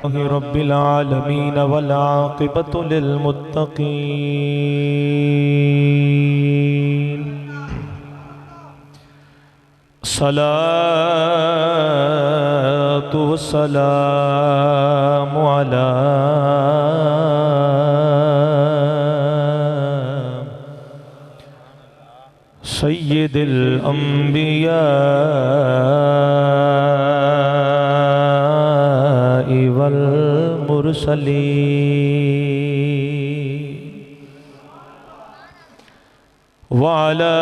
रब्बिल आलमीन वल आक़िबतु लिल मुत्तक़ीन। सलातु वस्सलामु अला सय्यिदिल अंबिया वल मुरसलीन व अला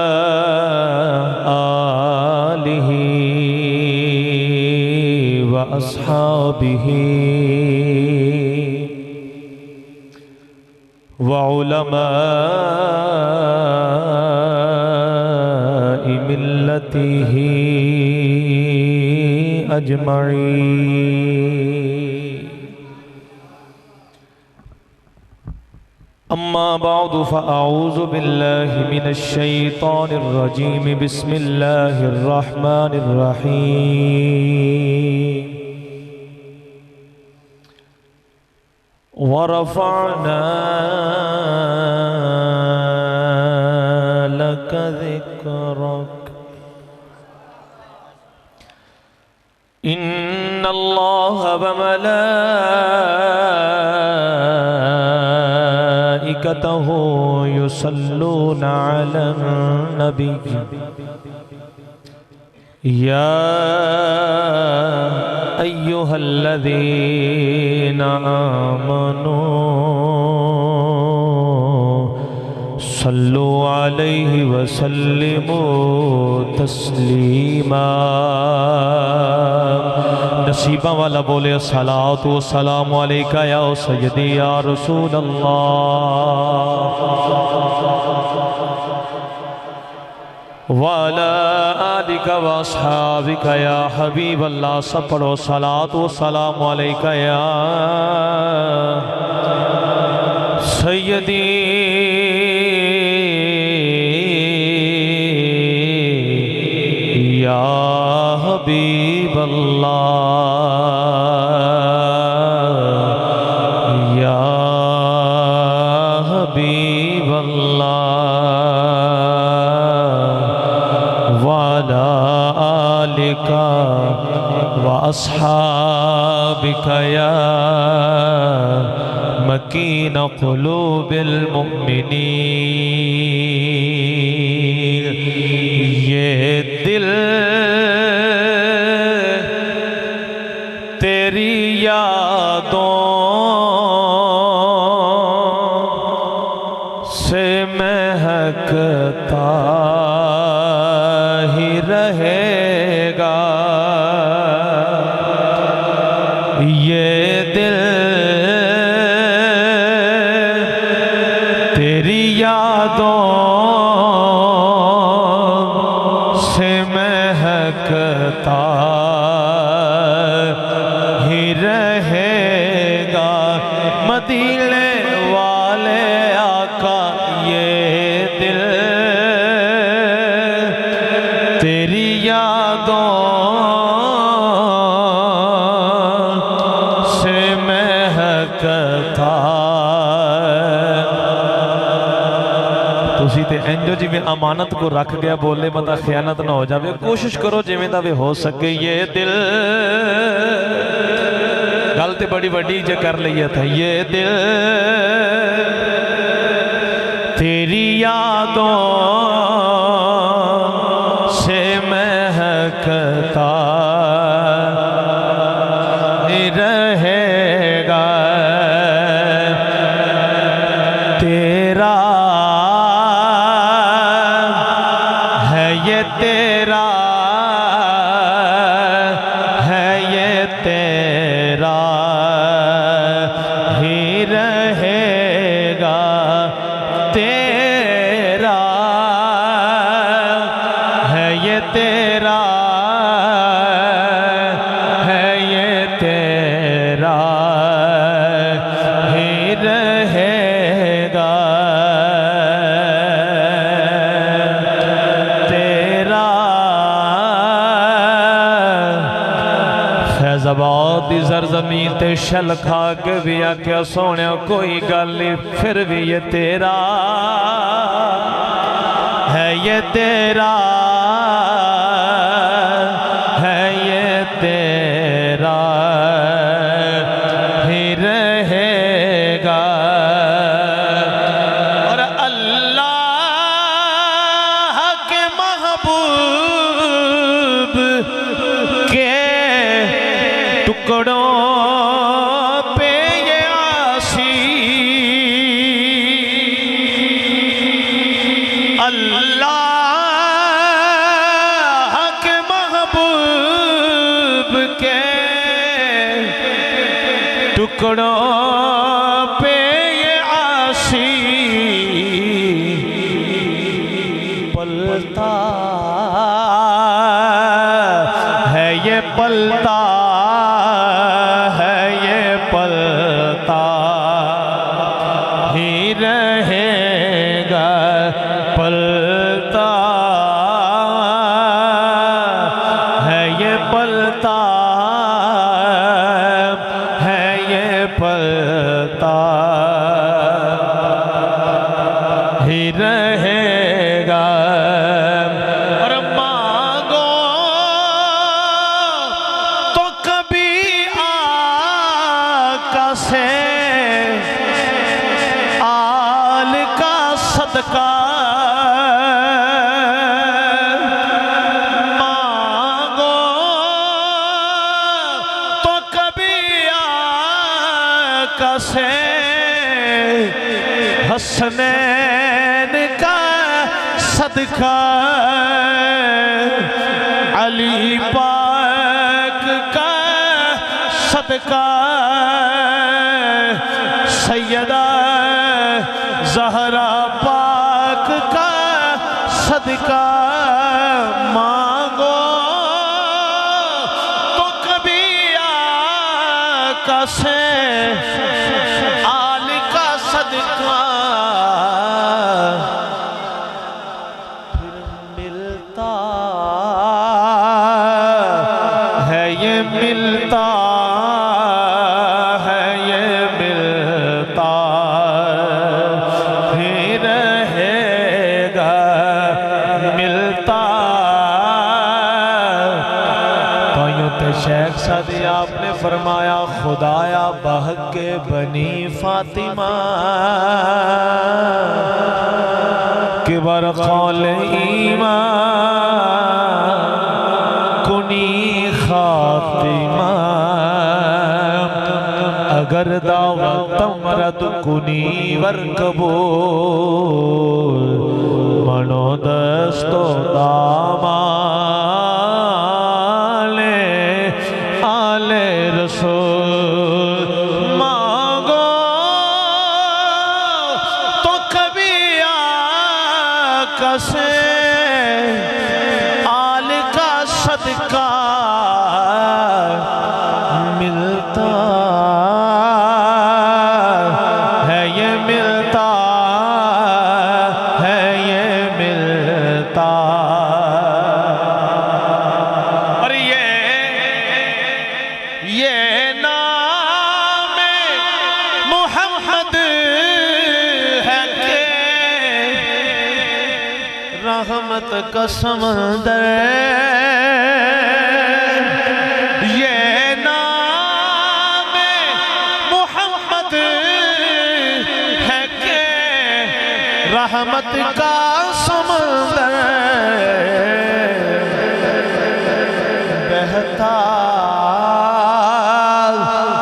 आलिहि व अस्हाबिहि व उलमाए मिल्लतिहि अजमईन। अम्मा बादु फ़अऊज़ु बिल्लाहि मिनश शैतानिर रजीम। बिस्मिल्लाहिर रहमानिर रहीम। व रफ़अना लक ज़िक्रक इन्नल्लाह व मलाइकतहु युसल्लूना अलन नबी या अय्युहल्लज़ीना आमनू सल्लु अलैहि वसल्लिमू तस्लीमा। नसीबा वाला बोले अस्सलातु वस्सलामु अलैका या सय्यदी या रसूल अल्लाह वाला आलिका व अस्हाबिका या हबीब अल्लाह। सब पढ़ो सलातु वस्सलामु अलैका या सय्यदी या हबीब अल्लाह या हबीब अल्लाह वाला आलिका व अस्हाबिका या मकीन क़ुलूबिल मुमिनीन। ये दिल तेरी यादों से महकता ही रहेगा। ये दिल तेरी यादों से महकता ही रहेगा। मदीने वाले आका ये दिल तेरी यादों से महकता। तुसी ते इंजो जिवें अमानत को रख गया बोले बंदा खयानत ना हो जाए। कोशिश करो जिवें दा भी हो सके। ये दिल गल ते बड़ी वड्डी जे कर लिया था। ये दिल तेरी यादों से महकता रहेगा। तेरा है ये तेरा है ये तेरा ही रहेगा। तेरा ते शल खा के भी आख्या सोने कोई गल नहीं, फिर भी ये तेरा है, ये तेरा है, ये तेरा ही रहेगा। और अल्लाह के महबूब के टुकड़ों पे ये आशी, अल्लाह के महबूब के टुकड़ों पे ये आशी पलता है, ये पलता है, ये पलता ही रहेगा, पलता है, ये पलता है, ये पलता ही रहेगा। और मांगो तो कभी आका से आल का सदका, मांगो तो कभी आका से हसनैन का सदका, अली पाक का सदका, सैयदा ज़हरा पाक का सदका। मांगो तो कभी आका से आल का सदका, फिर मिलता है, ये मिलता है, ये मिलता ही रहेगा, मिलता। भाइयों ते शेख सादी आपने फरमाया खुदाया बहक के बनी फातिमा के बरक़ौल ईमान कुनी खातिमा, अगर दावत मरद कुनी वर कबूल, मनो दस्तो दामाले आले रसूल। मांगो तो कभी आका से आल का सदका मिलता है, ये मिलता है, ये मिलता। और ये नाम मोहम्मद है के रहमत का समंदर, ये नाम मोहम्मद है के रहमत का समंदर, बहता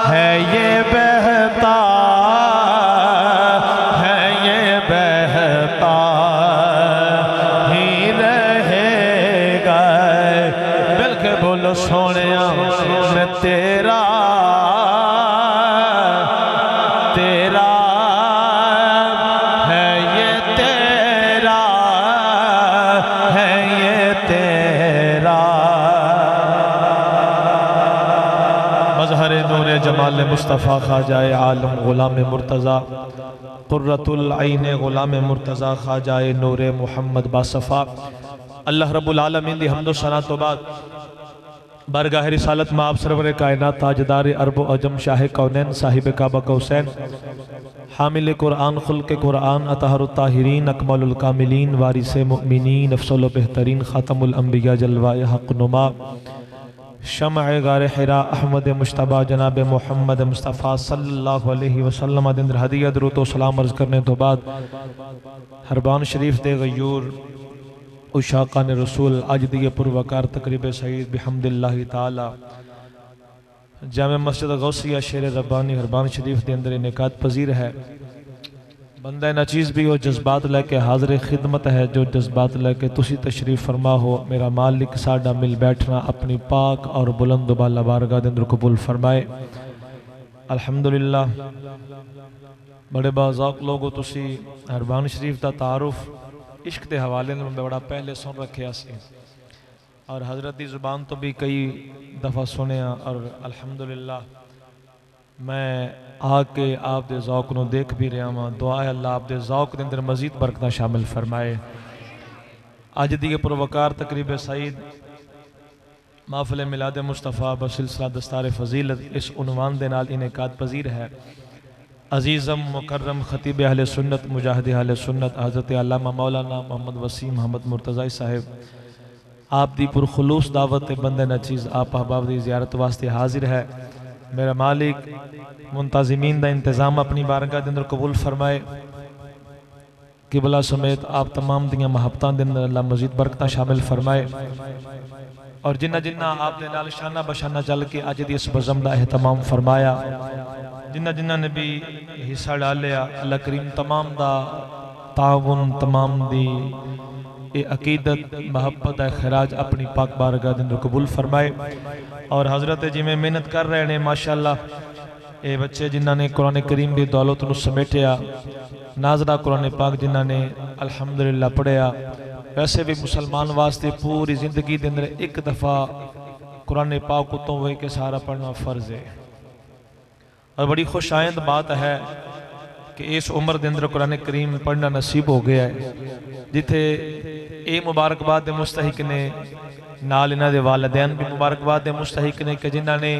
है, ये बहता है, ये बहता ही रहेगा। बिल्कुल बोलो सोने मैं तेरा तेरा है, ये तेरा है, ये तेरा। मज़हर नूर जमाल मुस्तफ़ा ख़ाजाए आलम ग़ुलाम मुर्तज़ा क़ुर्रतुल ऐन ग़ुलाम मुर्तज़ा ख़ाजाए नूर मोहम्मद बासफ़ा। अल्लाह रब्बुल आलमीन दी हम्दो सना तो बाद बारगाह रिसालत में आप सरवर कायनात ताजदार अरब अजम शाह कौनैन साहिब काबा कौसैन हामिल कुरान खुल्क कुरान अतहर ताहिरीन अकमल कामिलीन वारिस मुमिनीन अफसल बेहतरीन ख़ातमुल अंबिया जलवाए हक़ नुमा शमअ गार हिरा अहमद मुश्तबा जनाब मोहम्मद मुस्तफ़ा सल्लल्लाहु अलैहि वसल्लम अंदर हदिया दुरूद व सलाम अर्ज़ करने तो बाद हरबान शरीफ दे गयूर उशाकान रसूल अज दिए पुरवकार तकरीब सईद बिहम्दिल्लाहि ताला जामे मस्जिद गौसिया शेर रब्बानी हरबान शरीफ के अंदर इनेकात पजीर है। बंदा नाचीज़ भी हो जज्बात लैके हाज़िर खिदमत है जो जज्बात लैके तुसी तशरीफ़ फरमा हो मेरा मालिक साडा मिल बैठना अपनी पाक और बुलंद बाला बारगाह दे अंदर कबूल फरमाए। अल्हम्दुलिल्लाह बड़े बाज़ौक़ लोगो तुसी हरबान शरीफ का तारुफ इश्क के हवाले में बड़ा पहले सुन रखे सी और हज़रत की ज़ुबान तो भी कई दफ़ा सुने और अल्हम्दुलिल्लाह मैं आके आप दे ज़ौक़ नूं देख भी रहा वहाँ। दुआ है अल्लाह आप दे ज़ौक़ दे अंदर मज़ीद बरकत शामिल फरमाए। अज दी पुरवकार तकरीब सईद महफ़िल मिलाद मुस्तफ़ा बसिलसिला दस्तार फजीलत इस उन्वान दे नाल इनेकात पजीर है। अजीज़म मुकर्रम खतीब अहले सुन्नत मुजाहिद अहले सुन्नत हज़रत अल्लामा मौलाना मोहम्मद वसीम मोहम्मद मुर्तज़ा साहिब आप दी पुरखुलूस दावत बंदे नचीज़ आप अहबाब दी ज़ियारत वास्ते हाजिर है। मेरा मालिक मुंतज़िमीन दा इंतज़ाम अपनी बारगाह के अंदर कबूल फरमाए। किबला समेत आप तमाम दियाँ महब्बतां दे अंदर अल्लाह मज़ीद बरकतां शामिल फरमाए और जिन्ना जिन्ना आपने नाल शाना बशाना चल के अज दी इस बज़म दा एहतमाम फरमाया जिन्ना जिन्ना ने भी हिस्सा डालिया अल्लाह करीम तमाम दा ताउन तमाम दी ये अकीदत महब्बत खैराज अपनी पाक बारगाह के अंदर कबूल फरमाए। और हज़रत जिमें मेहनत कर रहे हैं माशाअल्लाह ये बच्चे जिन्हों ने कुरान करीम की दौलत को समेटिया नाजरा कुरान पाक जिन्हों ने अल्हम्दुलिल्लाह पढ़िया। वैसे भी मुसलमान वास्ते पूरी जिंदगी के अंदर एक दफ़ा कुरान पाक उतों वही के सारा पढ़ना फ़र्ज है और बड़ी खुश आइंद बात है कि इस उम्र के अंदर कुरान करीम पढ़ना नसीब हो गया है जिथे ये मुबारकबाद मुस्तहिक ने नाल इन्हां दे वालिदैन भी मुबारकबाद मुस्तहिक ने कि जिन्हों ने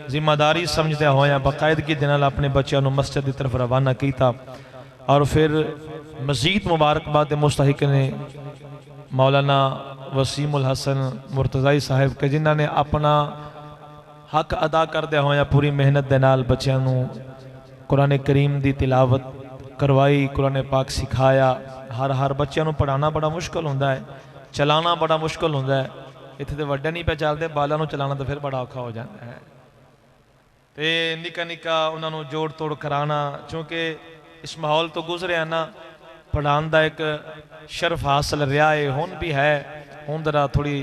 जिम्मेदारी समझदे होया बाकायदगी दे नाल अपने बच्चों को मस्जिद की तरफ रवाना किया और फिर मजीद मुबारकबाद मुस्तहिक ने मौलाना वसीम उल हसन मुर्तज़ाई साहिब के जिन्होंने अपना हक अदा करदे होया पूरी मेहनत दे नाल बच्चों को कुरान करीम की तिलावत करवाई कुरान पाक सिखाया। हर बच्चों को पढ़ाना बड़ा मुश्किल होंदा है चलाना बड़ा मुश्किल होंदा है। इत्थे तो वड्डे नहीं पे चलते बालों चलाना तो फिर बड़ा औखा हो जाता है तो निका निका उन्होंने जोड़ तोड़ कराना क्योंकि इस माहौल तो गुजरिया ना पढ़ाने का एक शर्फ हासिल रहा है हुण भी है हुण जरा थोड़ी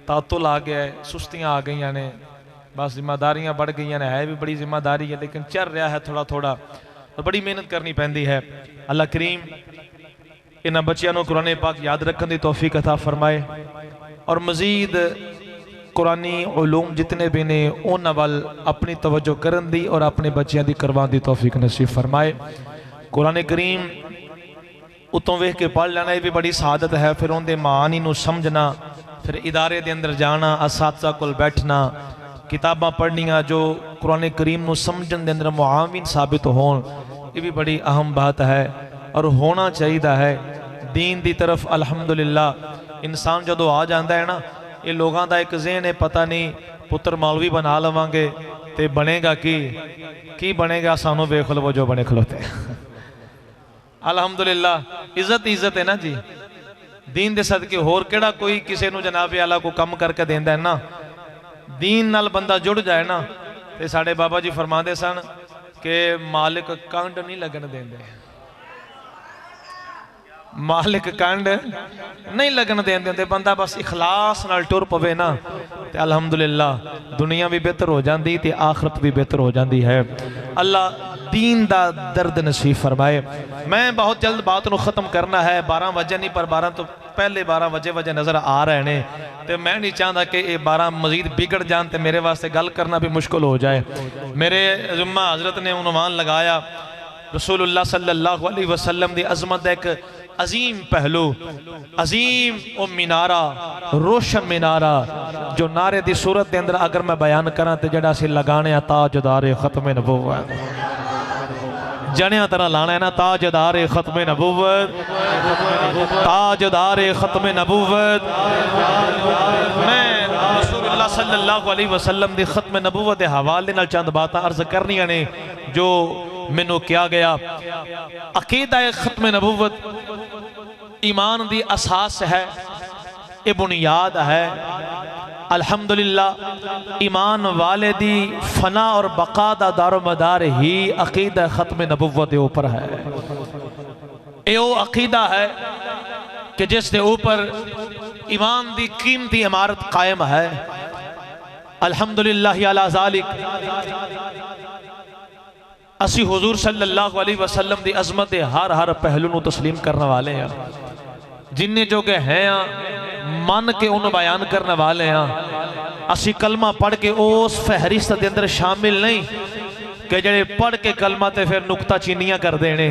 तातुल आ गया है सुस्तियाँ आ गई ने बस जिम्मेदारियां बढ़ गई ने है भी बड़ी जिम्मेदारी है लेकिन चल रहा है थोड़ा थोड़ा तो बड़ी मेहनत करनी पैंदी है। अल्लाह करीम इन्हां बच्चों को कुरान पाक याद रखने की तौफीक अता फरमाए और मजीद कुरानी उलूम जितने भी ने उन्हां वल अपनी तवज्जो करन दी और अपने बच्चों की करवाने की तौफीक नसीब फरमाए। कुरान करीम उतों वेख के पढ़ लेना भी बड़ी सआदत है फिर उनके मानी नूं समझना फिर इदारे के अंदर जाना असातिज़ा कोल बैठना किताबां पढ़नियाँ जो कुरान करीम नूं समझण दे अंदर मुआविन साबित होण ये भी बड़ी अहम बात है और होना चाहिए है। दीन की तरफ अल्हम्दुलिल्लाह इंसान जदों आ जाता है ना ये लोगों का एक ज़हन है पता नहीं पुत्र मौलवी बना लवांगे तो बनेगा की बनेगा सानू वेख लवो जो बने खलोते अल्हम्दुलिल्लाह इज्जत इज्जत है ना जी दीन दे सदके होर केड़ा कोई किसी को जनाबे आला को कम करके देंदा है ना दीन नाल बंदा जुड़ जाए ना तो साडे बाबा जी फरमाते सन कि मालिक कंड नहीं लगन देंदे मालिक कंड नहीं लगन देंदे बंदा बस इखलास नाल टुर पवे ना तो अल्हम्दुलिल्लाह दुनिया भी बेहतर हो जाती तो आखरत भी बेहतर हो जाती है। अल्लाह दीन दा दर्द नसीब फरमाए। मैं बहुत जल्द बात को ख़त्म करना है 12 बजे नहीं पर 12 तो पहले 12 बजे नज़र आ रहे हैं तो मैं नहीं चाहता कि ये 12 मजीद बिगड़ जान तो मेरे वास्ते गल करना भी मुश्किल हो जाए। मेरे जुम्मा हज़रत ने उन्वान लगाया रसूलुल्लाह सल्लल्लाहु अलैहि वसल्लम दी अज़मत एक अजीम पहलू, अजीम ओ मीनारा, रोशन मीनारा जो नारे दी सूरत के अंदर अगर मैं बयान करा तो जड़ा सी लगाने ताजदारे खत्म नबूवत, जनिया तरह लाना है ना, ताजदारे खत्म नबूवत, ताजदारे खत्म नबूवत। मैं रसूलुल्लाह सल्लल्लाहु अलैहि वसल्लम दी खत्म नबूवत के हवाले नाल चंद बातें अर्ज करनियां ने जो मैनू किया गया। अकीदा खत्म नबूवत ईमान दी असास है, ये बुनियाद है। अल्हम्दुलिल्लाह ईमान वाले दी फना और बका दा दारोमदार ही अकीदा खत्म नबूवत के ऊपर है। ये वो अकीदा है कि जिस दे ऊपर ईमान दी कीमती इमारत कायम है। अल्हम्दुलिल्लाह अला ज़ालिक असी हुजूर सल्लल्लाहु अलैहि वसल्लम दी अज़मत दे हर पहलू नूं तस्लीम करने वाले हैं, जिन्ने जो के हैं मन के उन्हें बयान करने वाले हैं। असी कलमा पढ़ के उस फहरिस्त के अंदर शामिल नहीं कि जड़े पढ़ के कलमा ते फिर नुकता चीनियां कर देने,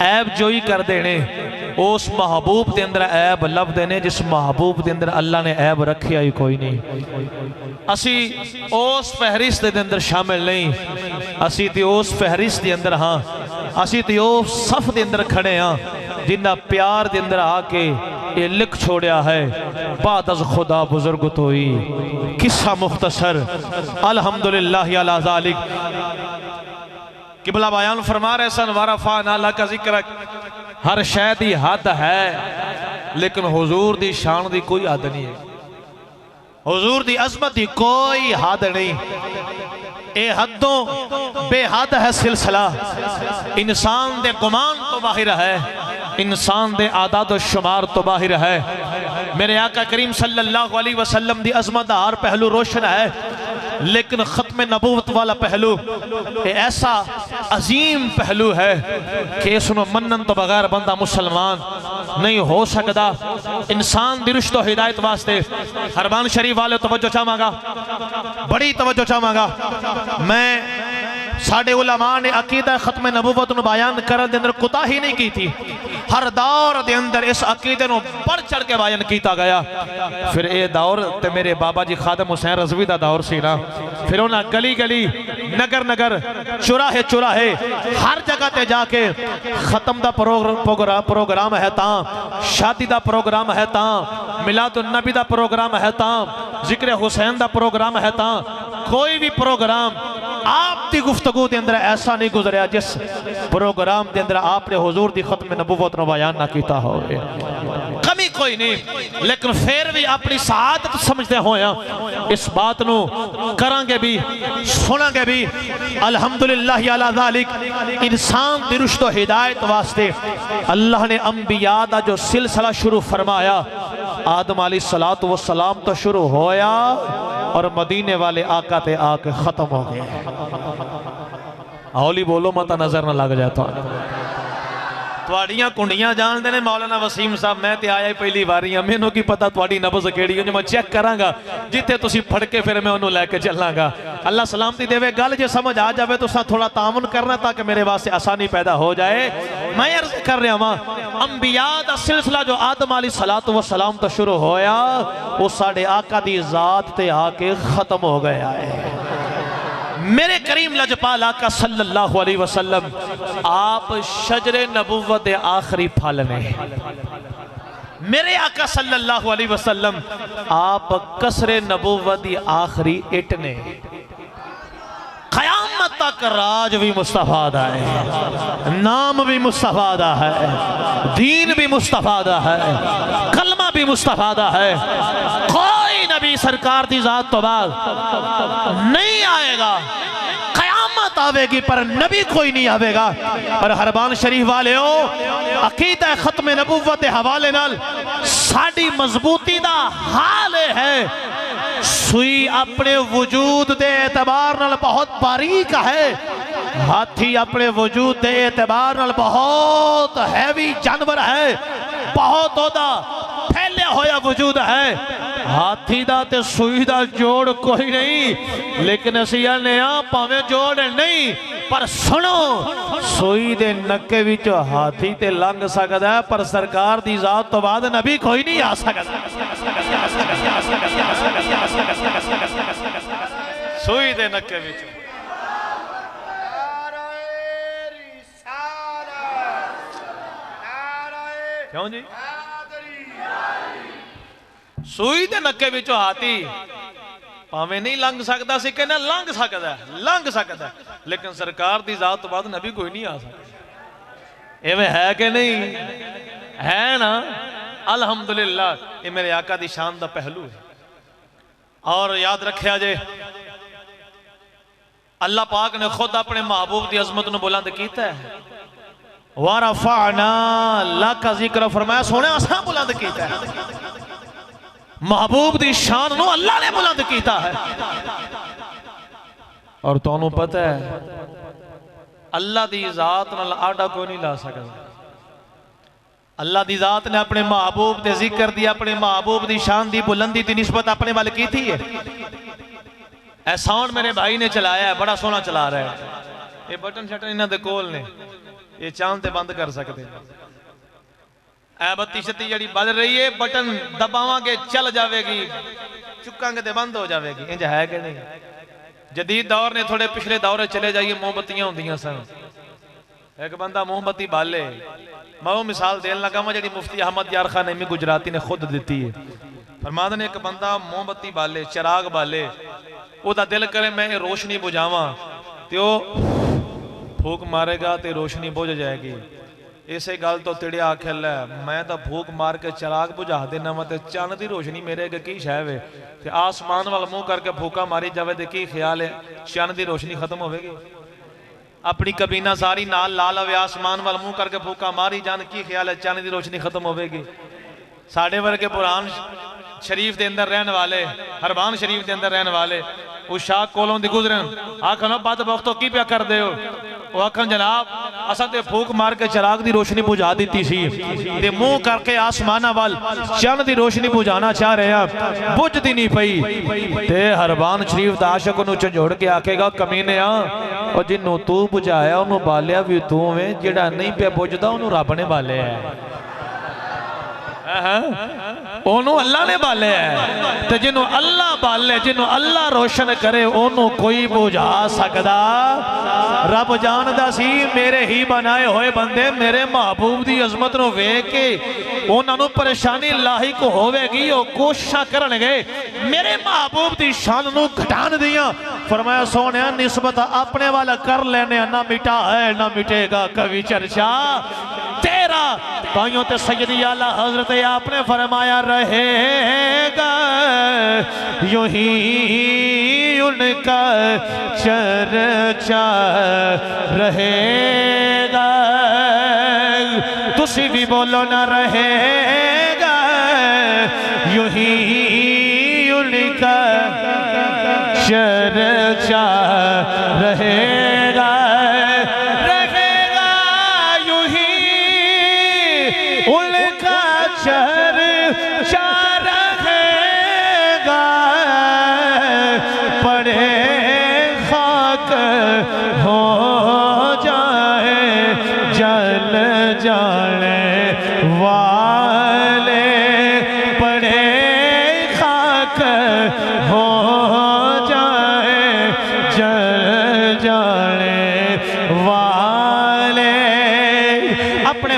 ऐब जोई कर देने। उस महबूब के अंदर ऐब लब देने जिस महबूब के अंदर अल्लाह ने ऐब रखिया ही कोई नहीं। असी उस फहरिस्त के अंदर शामिल नहीं, असी तो उस फहरिस्त के अंदर हाँ, असी तो उस सफ के अंदर खड़े हाँ जिन्ना प्यार के अंदर आके ये लिख छोड़िया है। बाद अज़ खुदा बुजुर्ग तो ही किस्सा मुख्तसर। अल्हम्दुलिल्लाह अला ज़ालिक किबला बयान फरमा रहे सन, वरफ़ा नाला का जिक्र। हर शय दी हद है लेकिन हुजूर दी शान दी कोई हद नहीं है, हुजूर दी अज़मत दी कोई हद नहीं। ए हदों बेहद है सिलसिला, इंसान दे गुमान तो बाहर है, इंसान दे आदाद व शुमार तो बाहर है। मेरे आका करीम सल्लल्लाहु अलैहि वसल्लम दी अज़मत दा हर पहलू रोशन है, लेकिन खत्म नबूवत वाला पहलू ऐसा अजीम पहलू है कि इसमें मनन तो बगैर बंदा मुसलमान नहीं हो सकता। इंसान दी रुश्त व हिदायत वास्ते हरमान शरीफ वाले तवज्जो चाहांगा, बड़ी तवज्जो चाहांगा। मैं साडे उलमा ने अकीदा खत्म नबूवत नूं बयान करन दे अंदर कोताही नहीं की थी। हर दौर दे अंदर इस अकीदे नूं बढ़ चढ़ के बयान किया गया। फिर ये दौर ते मेरे बाबा जी खादम हुसैन रज़वी दा दौर सी ना, फिर उन्हें गली गली नगर नगर चुराहे चुराहे हर जगह ते जाके खत्म दा प्रोग्राम है ता, शादी दा प्रोग्राम है ता, मिलादुन नबी दा प्रोग्राम है ता, जिक्र हुसैन दा प्रोग्राम है ता, कोई भी प्रोग्राम आप दी गुफ्तगू के अंदर ऐसा नहीं गुजरिया जिस प्रोग्राम के अंदर आपने हुजूर दी खत्म नबूवत नूं बयान ना कीता हो। कमी कोई नहीं, लेकिन फिर भी अपनी सआदत समझते होया इस बात नूं करांगे भी सुनांगे भी। अल्हम्दुलिल्लाह अला ज़ालिक इंसान दी रुश्त व हिदायत वास्ते अल्लाह ने अंबिया दा जो सिलसिला शुरू फरमाया, आदम अलैहिस्सलातु वस्सलाम तो शुरू होया और मदीने वाले आका ते आके खत्म हो गए। हौली बोलो मत नजर ना लग जाए। तुहाड़ियां कुंडियां जानते ने मौलाना वसीम साहब, मैं ते आया ही पहली बारी हाँ, मैनू की पता तुहाड़ी नब्ज़ केड़ी है, मैं चेक करांगा जिथे तुसी फड़ के फिर मैं उन्होंने लैके चलांगा। अल्लाह सलामती देवे। गल जे समझ आ जाए तो थोड़ा तामुन करना ताकि मेरे वास्ते आसानी पैदा हो जाए। मैं अर्ज कर रहा वहाँ अंबिया दा सिलसिला जो आदम अलैहिस्सलातु वस्सलाम तो शुरू होया वो साडे आका दी ज़ात ते आके खत्म हो गया है। मेरे करीम लजपाल आका सल्लल्लाहु अलैहि वसल्लम आप शजरे नबुव्वत दे आखिरी फल ने। मेरे आका सल्लल्लाहु अलैहि वसल्लम आप कसरे नबुव्वत दी आखिरी इट ने। क़यामत तक राज भी मुस्तफ़ा दा है, नाम भी मुस्तफ़ा दा है, दीन भी मुस्तफ़ा दा है, कलमा भी मुस्तफ़ा दा है। कोई नबी सरकार दी जात तो बाद नहीं आएगा, क़यामत आवेगी पर नबी कोई नहीं आवेगा। और हरबान शरीफ वाले हो अकीदा खत्म नबुव्वत के हवाले नाल साडी मजबूती दा हाल है। सुई अपने वजूद दे एतबार नाल बहुत बारीक है, हाथी अपने वजूद दे एतबार नाल बहुत हैवी जानवर है, बहुत ओदा फैलिया होया वजूद है। हाथी दा ते सूई दा जोड़ कोई नहीं, लेकिन असी आने भावें जोड़ नहीं, पर सुनो सूई दे नक्के विच हाथी ते लंघ सकदा है, पर सरकार दी जात तो बाद नबी कोई नहीं आ सकदा। सूई दे नक्के विच क्यों जी? सूई दे नक्के विचों हाथी भावें नहीं लंघ सकता सी, कहना लंघ सकता है, लंघ सकता है, लेकिन सरकार दी जात तो बाद नबी कोई नहीं आ सकता। इवें है कि नहीं है ना? अल्हम्दुलिल्लाह, ये मेरे आका दी शान दा पहलू है। और याद रखिया जे अल्लाह पाक ने खुद अपने महबूब की अजमत नूं बुलंद कीता है। वरफ़अना लका ज़िक्र, फरमाया सोने असां बुलंद कीता है। महबूब की शान नूं अल्लाह ने बुलंद कीता है। और तुहानूं पता है अल्लाह की जात नाल आड़ा कोई नहीं ला सकता। अल्लाह की जात ने अपने महबूब के जिक्र दी, अपने महबूब की शान की बुलंदी की निस्बत अपने वाल की थी है। ए साउंड मेरे भाई ने चलाया है, बड़ा सोहना चला रहा है। ये बटन शटन इन्हां दे कोल ने, ये चांद ते बंद कर सकते। ए बत्ती शत्ती जी बज रही है, बटन दबावांगे चल जाएगी, चुकांगे तो बंद हो जाएगी। इंज है कि नहीं? जदीद दौर ने थोड़े पिछले दौर चले जाइए, मोमबत्तियां होंदियां सन। एक बंदा मोमबत्ती बाले, मैं वो मिसाल देन लगा मैं जी मुफ्ती अहमद यार खान नईमी गुजराती ने खुद दी है। फरमाते ने एक बंदा मोमबत्ती बाले, चिराग बाले, ओदा दिल करे मैं रोशनी बुझावां, तो फूक मारेगा तो रोशनी बुझ जाएगी। इसे गल तो तिड़े आखे लै मैं तो फूक मार के चिराग बुझा देना वा, तो चन्न की रोशनी मेरे अगे की शै वे, ते आसमान वाल मुँह करके फूका मारी जाए तो की ख्याल है चन्न की रोशनी खत्म होगी? अपनी कबीना सारी नाल ला लवे, आसमान वाल मुँह करके फूका मारी जान, की ख्याल है चन्न की रोशनी खत्म होगी? साढ़े वर्गे पुरान शरीफ के अंदर रहने वाले, हरबान शरीफ के अंदर रहने वाले उस शाह कोलों दी गुजरन, आखन बद वक्तों की प्या कर दे हो? वो आखन जनाब असा ते फूक मार के चिराग की रोशनी बुझा दी सी, ते मुंह करके आसमाना वाल चन्न की रोशनी बुझाना चाह रहे हैं, बुझदी नहीं पई। ते हरबान शरीफ दा आशिक नूं झंझोड़ के आखेगा कमीने और जिन्हों तू बुझाया उन्होंने बालिया भी तू वे, जिहड़ा नहीं पे बुझदा उन्होंने रब ने बालिया है। ओनू अल्लाह ने बाले है, तो जिन्हों अल्लाह बाले, जिन्हों अल्लाह रोशन करे ओनू कोई बुझा सकदा? रब जानदा सी मेरे ही बनाए हुए बंदे मेरे महबूब की अजमत नूं वेख के उन्होंने परेशानी लाहिक होवेगी, वो कोशिश करनगे मेरे महबूब की शान नूं घटाण दियां। फरमाया सोने निस्बत अपने वाला कर लेने, ना मिटा है ना मिटेगा कभी चर्चा तेरा। भाइयों ते सैयदी आला हजरत आपने फरमाया रहेगा यूं ही उनका चर्चा रहेगा। तुसी भी बोलो ना रहेगा यूं ही उनका चर्चा रहेगा।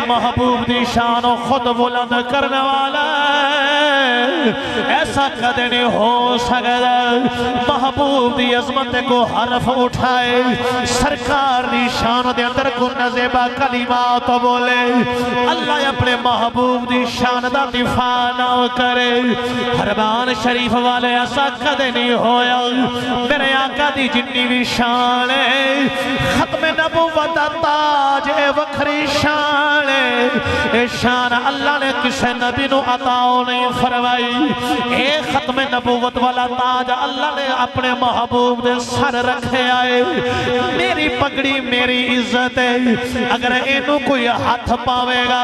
महबूब दी शान खुद बुलंद करने वाला ऐसा कदे नहीं हो सकता। महबूब दी अजमत को हरफ उठाए, सरकार दी शान दे अंदर को नज़ेबा कलिमा तो बोले, अल्लाह अपने महबूब दी शान दा दिफा ना करे। हरबान शरीफ वाले ऐसा कदे नहीं होया। मेरे आका दी जिन्नी भी शान है, खत्म नबुव्वत दा ताज वखरी शान है। ए शान अल्लाह ने किसी नबी नू अता नहीं फरमाई। ए खत्म नबूवत वाला ताज अल्लाह ने अपने महबूब दे सर रखे आए। मेरी पगड़ी मेरी इज्जत है, अगर इनू कोई हाथ पावेगा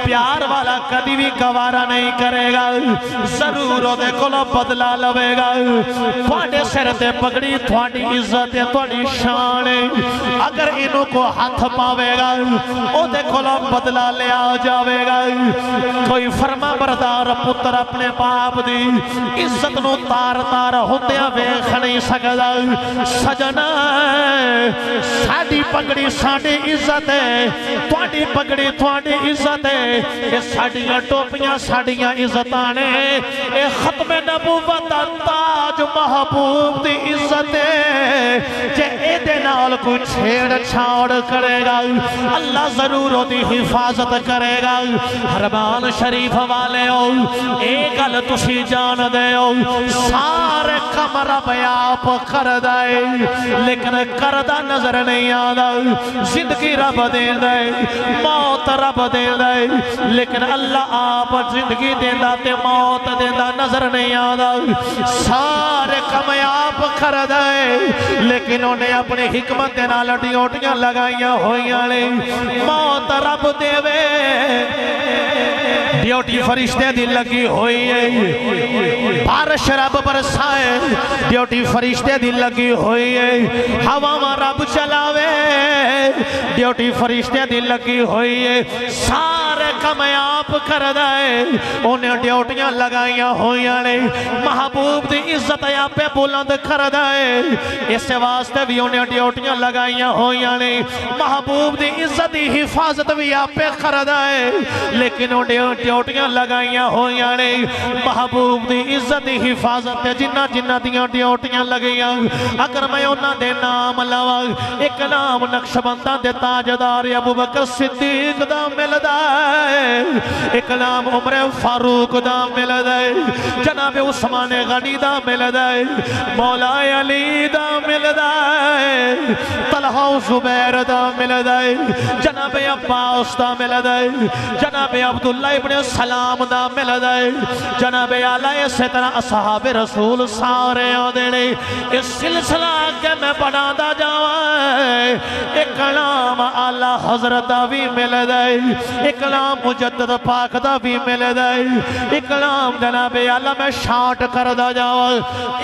प्यार वाला कभी भी गवारा नहीं करेगा, जरूर ओदे कोलों बदला लवेगा। थोड़े सिर ते पगड़ी थोड़ी इज्जत है, थोड़ी शान है, अगर इनू को हाथ पावेगा ओदे कोलों बदला लिया जावेगा। कोई फरमा बरदार पुत्र अपने बाप दी इज्जत नू तार तार होंदिया वेख नहीं सकदा। सजना साडी पगड़ी साडी इज्जत है, थोड़ी पगड़ी थोड़ी इज्जत है, ये साडियां टोपियां साडियां इज्जतां ने। ये खत्म नबूवत दा ताज महबूब दी इज्जत है। जे एदे नाल कोई छेड़छाड़ करेगा अल्लाह जरूर ओदी हिफाजत करेगा। हरमान शरीफ वाले हो ये गल तुसी जान दे हो, सारे कम रब आप करदा है लेकिन करदा नजर नहीं आता। जिंदगी रब देंदा है, मौत रब देंदा है, लेकिन अल्लाह आप जिंदगी देंदा ते मौत देंदा नजर नहीं आता। सारे कम आप करदा है लेकिन उन्हें अपनी हिकमत दे नाल ड्यूटियां लगाइयां होइयां ने। मौत रब देवे ड्यूटी फरिश्ते दी लगी हुई है, बारिश रब बरसाए ड्यूटी फरिश्ते दी लगी हुई है, हवा रब चलावे ड्यूटी फरिश्ते दी लगी हुई है। सारे कम आप करदा है, उन्हें ड्यूटियां लगाइयां होइयां ने। महबूब दी इज्जत आपे बुलंद करदा है, इस वास्ते भी उन्हें ड्यूटियां लगाइयां होइयां ने। महबूब दी इज्जत दी हिफाजत भी आपे करदा है लेकिन उन्हें ड्यूटियां लगाइयां होइयां ने। महबूब दी इज्जत दी हिफाजत जिन्ना जिन्ना दियां ड्यूटियां लगियां, अगर मैं उन्हां दे नाम लवां, एक नाम नक्शबंदा दे ताजदार अबू बकर सिद्दीक दा मिलदा है, एक नाम उमर फारूक दा मिलदा है, जनाब उस्मान गनी दा मिलदा है, मौला अली दा मिलदा है, तलहा जुबैर दा मिलदा है, जनाब अब्बास दा मिलदा है, जनाब अब्दुल्ला इब्ने सलाम दा मिलदा है, जनाब आला। इसी तरह असहाब रसूल सारे आदे ने। इस सिलसिला के मैं बढ़ाता जावां, एक नाम आला हजरत दा भी मिलदा है, एक नाम मुजद्दद पाक दा भी मिलदा है, एक नाम जनाब आला मैं शाट करदा जावां,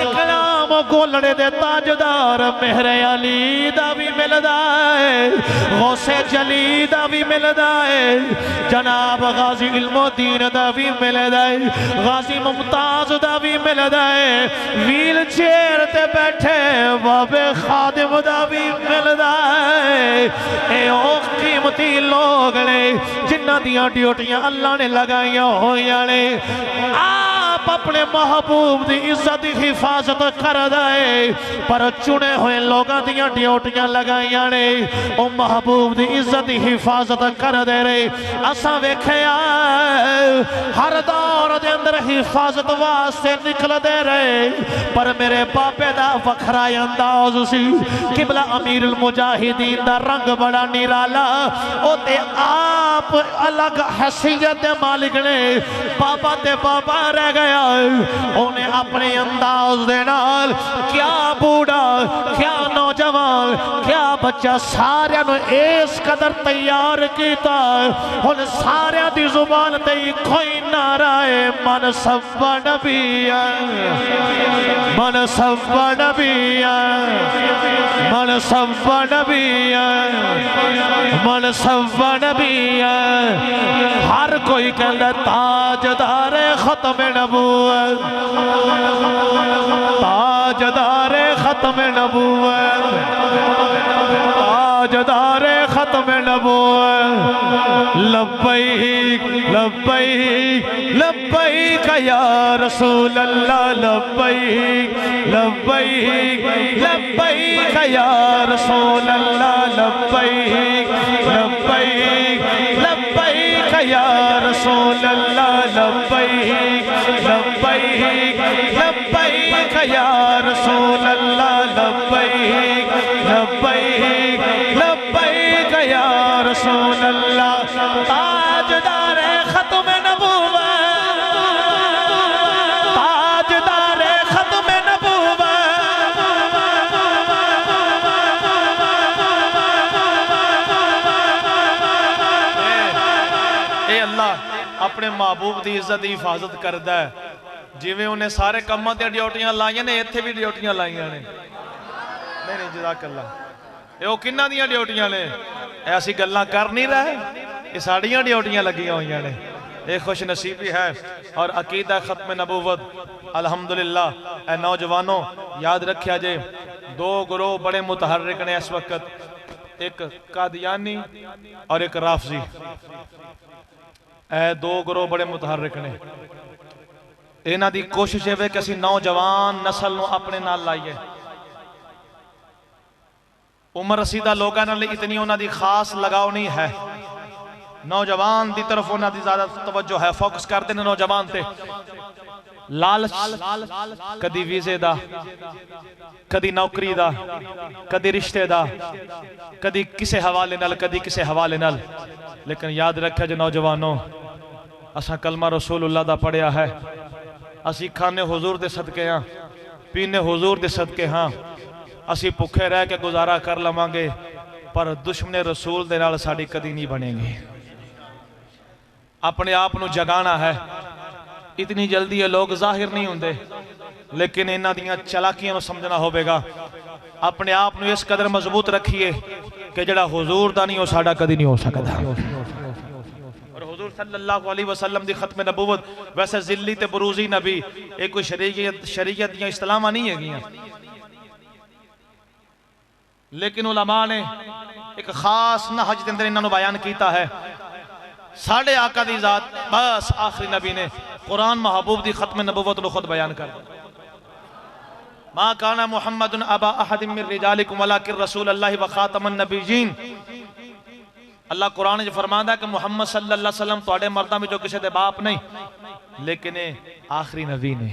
एक नाम गोलड़े दे ताजदार मेहरे अली दा भी मिलदा है, गौसे जली दा भी मिलदा है, जनाब गाजी इल्मुद्दीन दा भी मिलदा है, गाजी मुमताज दा भी मिलदा है, व्हील चेयर ते बैठे बाबे खादिम दा भी मिलदा है। ए ओ कीमती लोग ने जिन्हां दियां ड्यूटियां अल्लाह ने लगाइयां होइयां ने। आप अपने महबूब की इज्जत की हिफाजत करदा है, पर चुने हुए लोगों दियां ड्यूटियां लगाइयां ने ओ महबूब की इज्जत की हिफाजत करदे रहे। असां वेखिया हर दौर दे अंदर हिफाजत वास्ते निकलदे रहे, पर मेरे बापे दा वखरा अंदाज सी। किबला अमीरुल मुजाहिदीन दा रंग बड़ा निराला, ओ ते आप अलग हैसियत दे मालिक ने। बाबा ते बाबा रह गया, उन्हें अपने अंदाज दे नाल क्या बूढ़ा क्या नौजवान क्या बच्चा सारियां नूं इस कदर तैयार किया। हुण सारियां दी जुबान ते कोई नारा है, मन सब्बा नबी है, मन सब्बा नबी है, मन सब्बा नबी है, मन सब्बा नबी है। हर कोई कहता ताजदार खत्म नबूवत, ताजदार खत्म नबूवत, ताजदार खत्म नबूवत। लब्बैक लब्बैक लब्बैक या रसूल अल्लाह, लब्बैक लब्बैक लब्बैक या रसूल अल्लाह, लब्बैक लब्बैक लब्बैक या रसूल अल्लाह, लब्बैक लब्बैक लब्बैक या रसूल अल्लाह, लब्बैक लब्बैक लब्बैक या रसूल अल्लाह। खत्म नबूवत, ताजदार खत्म नबूवत। ए अल्लाह अपने महबूब की इज्जत की हिफाजत करता है, जिवें उन्हें सारे कामों ते ड्यूटियां लाइयां ने, इत्थे भी ड्यूटियां लाइयां ने। नहीं जज़ाकल्लाह। ये किन्ना दियां ड्यूटियां ने, ऐसी गल्लां कर नहीं रहे, ये साड़ियां ड्यूटियां लगियां हुई ने। ये खुश नसीबी है और अकीदा खत्म नबूवत अल्हम्दुलिल्लाह। ए नौजवानों याद रखिया जे, दो गुरोह बड़े मुतहर्रिक ने इस वक्त, एक कादियानी और एक राफजी। ए दो गुरोह बड़े मुतहर्रिक ने। इन्हां दी कोशिश है कि असीं नौजवान नस्ल नूं अपने नाल लाइए। उम्र रसीदा लोगों नाल इतनी उन्हां दी खास लगाव नहीं है, नौजवान दी तरफ उन्हां दी ज्यादा तवज्जो है, फोकस करते हैं नौजवान ते। लालच कदी वीजे दा, कदी नौकरी दा, कदी रिश्ते दा, कदी किसे हवाले नाल, कदी किसे हवाले नाल। लेकिन याद रखे जो नौजवानों, असा कलमा रसूलुल्लाह दा पढ़िया है, असी खाने हुजूर दे सदके हाँ, पीने हुजूर दे सदके हाँ, असी भुखे रह के गुजारा कर लवांगे, पर दुश्मने रसूल दे नाल साडी कदी नहीं बनेगी। अपने आप नू जगाना है, इतनी जल्दी ये लोग जाहिर नहीं होंगे, लेकिन इन्हां दियां चलाकियां नू समझना होगा। अपने आप नू इस कदर मजबूत रखिए कि जड़ा हुजूर दा नहीं हो साडा कदी नहीं हो सकता। और हुजूर सल्लल्लाहु अलैहि वसल्लम दी खत्म नबूवत वैसे जिल्ली ते बरूजी नबी, एक कोई शरीयत दियां इस्लामां नहीं हैगियां, लेकिन उलमा ने एक खास नहज के अंदर इन्होंने बयान किया है। साढ़े आका दी जात बस आखिरी नबी ने कुरान महबूब दी खत्म नबूवत को खुद बयान कर, मा काना मुहम्मदुन अबा अहदिम मिन रिजालिकुम वलाकिन रसूलुल्लाह व खातमुन नबिय्यीन। अल्लाह कुरान में फरमांदा है कि मुहम्मद सल्लल्लाहु अलैहि वसल्लम तुहाडे मर्दां विचों किसी दे बाप नहीं, लेकिन आखिरी नबी ने,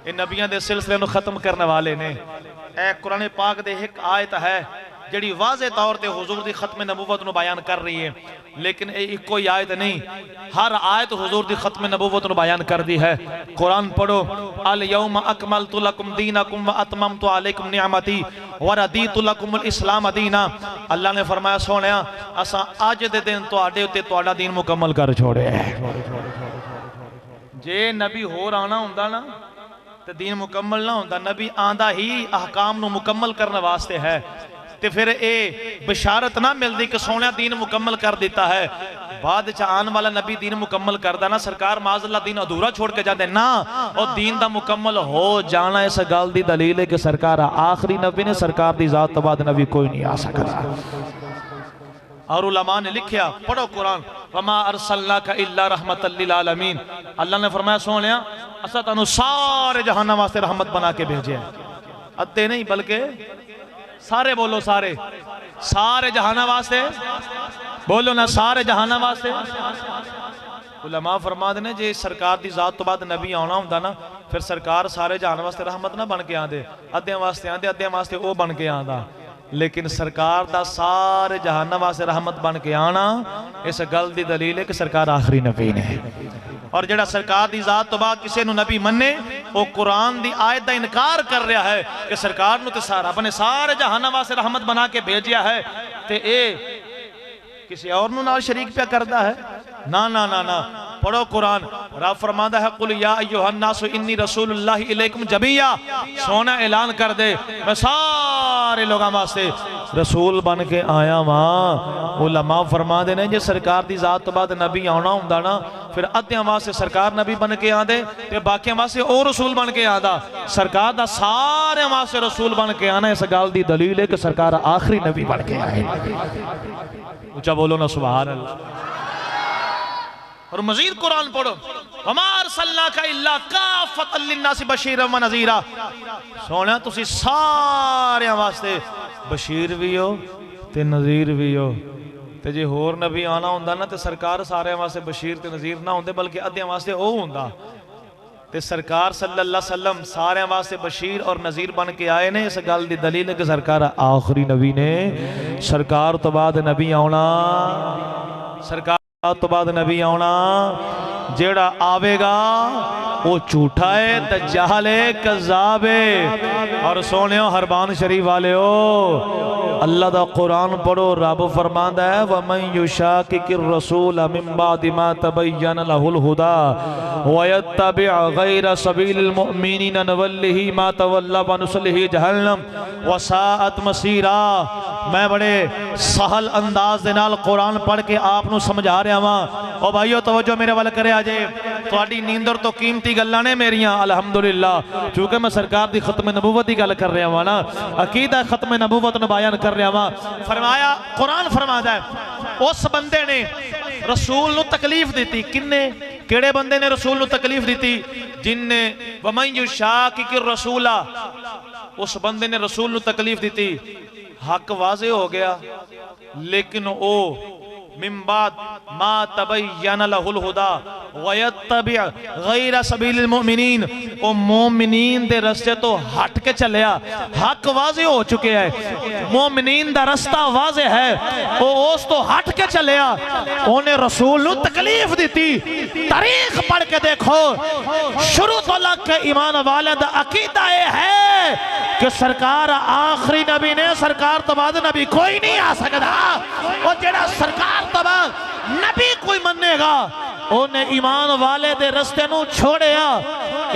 ये नबियां दे सिलसिले नूं खत्म करने वाले ने। ए कुरान पाक दे एक आयत है जिहड़ी वाज़े तौर ते हुजूर दी खत्म नबूवत नूं बयान कर रही है, लेकिन ये इको ही आयत नहीं, हर आयत हुजूर दी खत्म नबूवत नूं बयान कर दी है। कुरान पढ़ो, अल यौम अकमलतु लकुम दीनकुम व अतममतु अलैकुम निअमती व रदीतु लकुमुल इस्लाम दीना। अल्लाह ने फरमाया सोहणिया असा अज दे दिन तुहाडे उत्ते तुहाडा दीन मुकम्मल कर छोड़े है। जे नबी होर आना हुंदा ना तो दीन मुकम्मल ना होंदा, नबी आंदा ही अहकाम नूं मुकम्मल करने वास्ते है, ते फिर ये बिशारत ना मिलती कि सोने दीन मुकम्मल कर दिता है, बाद च आने वाला नबी दीन मुकम्मल करदा ना, सरकार माज़अल्लाह दीन अधूरा छोड़ के जाते ना, और दीन दा मुकम्मल हो जाना इस गल दी दलील है कि सरकार आखिरी नबी ने, सरकार दी जात तो बाद नबी कोई नहीं आ सकता। और उलमा ने लिखिया, पढ़ो कुरान, वमा अरसलनाका इल्ला रहमतल लिल आलमीन। अल्लाह ने फरमाया सोहणिया असा तुहानू सारे जहाना वास्ते रहमत बना के भेजे, अद्दे नहीं बल्कि सारे। बोलो सारे, सारे जहाना वास्ते, बोलो ना सारे जहाना वास्ते। उलमा फरमाते ने जे सरकार दी जात तो बाद नबी आना हुंदा ना, फिर सरकार सारे जहान वास्ते रहमत ना बन के आंदे, अद्दियां वास्ते आंदे, अद्दियां वास्ते वो बन के आंदा। लेकिन सरकार दा सारे जहाना वास्ते रहमत बन के आना इस गल दी दलील है कि सरकार आखिरी नबी ने। और जेड़ा सरकार दी जात तो बाद किसी नू नबी मन्ने, वो कुरान दी आयत दा इनकार कर रहा है कि सरकार नू ते सारा अपने सारे जहाना वास्ते रहमत बना के भेजिया है, ते ए किसी और नू नाल शरीक पे करदा है। ना ना ना ना, पढ़ो कुरान, रब फरमांदा है कुल या अय्युहन नासु इन्नी रसूलुल्लाहि इलैकुम जमीया। सोना ऐलान कर दे मैं सारे लोगों वास्ते रसूल बन के आया वहां। उलमा फरमाते ने जे सरकार दी जात तो बाद नबी आना हुंदा ना, फिर अद्धियां वास्ते सरकार नबी बन के आंदे ते बाकियां वास्ते और रसूल बन के आंदा। सरकार दा सारे वास्ते रसूल बन के आना इस गल दी दलील है कि सरकार आखिरी नबी बन के आए। ऊंचा बोलो ना सुभान अल्लाह। और मजीद कुरान पढ़ो, वमा अरसलनाका इल्ला काफ़तल लिन्नासि बशीरन व नज़ीरा। सोना तुसी सारे वास्ते बशीर भी हो ते नज़ीर भी हो, ते जे होर नबी आना हुंदा ना ते सरकार सारे वास्ते बशीर ते नज़ीर ना हुंदे बल्कि अद्धियां वास्ते ओ हुंदा। ते सरकार सल्लल्लाहु अलैहि वसल्लम सारे वास्ते बशीर और नज़ीर बन के आए ने। इस गल दी दलील है कि सरकार आखिरी नबी ने, सरकार तो बाद नबी आना। सरकार तो बाद नबी आना जेड़ा आवेगा वो झूठा है, दज्जाल है, कज़्ज़ाब है। और सोने हरबान शरीफ वाले हो, अल्लाह दा कुरान पढ़ो, रब फरमांदा है वमन युशाकिकिर रसूल मिन बादि मा तबय्यन लहुल हुदा व यत्तबि गैर सबीलिल मुमिनीन नवल्लिही मा तवल्ला व नुस्लिही जहन्नम व साअत मसीरा। मैं बड़े सहल अंदाज दे नाल कुरान पढ़ के आप नू समझा रहा वां। ओ भाईओ तवज्जो मेरे वाल करे अजे, तुहाडी नींदर तो कीमती गल्लां ने मेरियां अल्हम्दुलिल्लाह, क्योंकि मैं सरकार दी खत्म नबूवत की गल कर रहा वां ना, अकीदा खत्म नबूवत नू बयान कर रहा वां। फरमाया कुरान फरमादा है उस बंदे ने रसूल नू तकलीफ दी। किन्ने केड़े बंदे ने रसूल नू तकलीफ दी? जिन्ने वमन युशाकिकिर रसूला, उस बंदे ने रसूल नू तकलीफ दी। हक वाज़े हो गया, लेकिन ओ मिम्बाद मा तबय्यन लहुल हुदा व यत्तबि गैर सबीलिल मुमिनीन, ओ मोमिनीन दे रस्ते तो हट के चलिया। हक वाज़े हो चुके हैं, मोमिनीन दा रास्ता वाज़े है, ओ उस तो हट के चलिया। ओने रसूल नू तकलीफ दी। तारीख पढ़ के देखो, शुरू तो लग के ईमान वाले दा अकीदा ये है कि सरकार आखिरी नबी ने, सरकार तो बाद नबी कोई नहीं आ सकता। और जेड़ा सरकार तो बाद नबी कोई मनेगा ओने ईमान वाले दे रस्ते नू छोड़िया।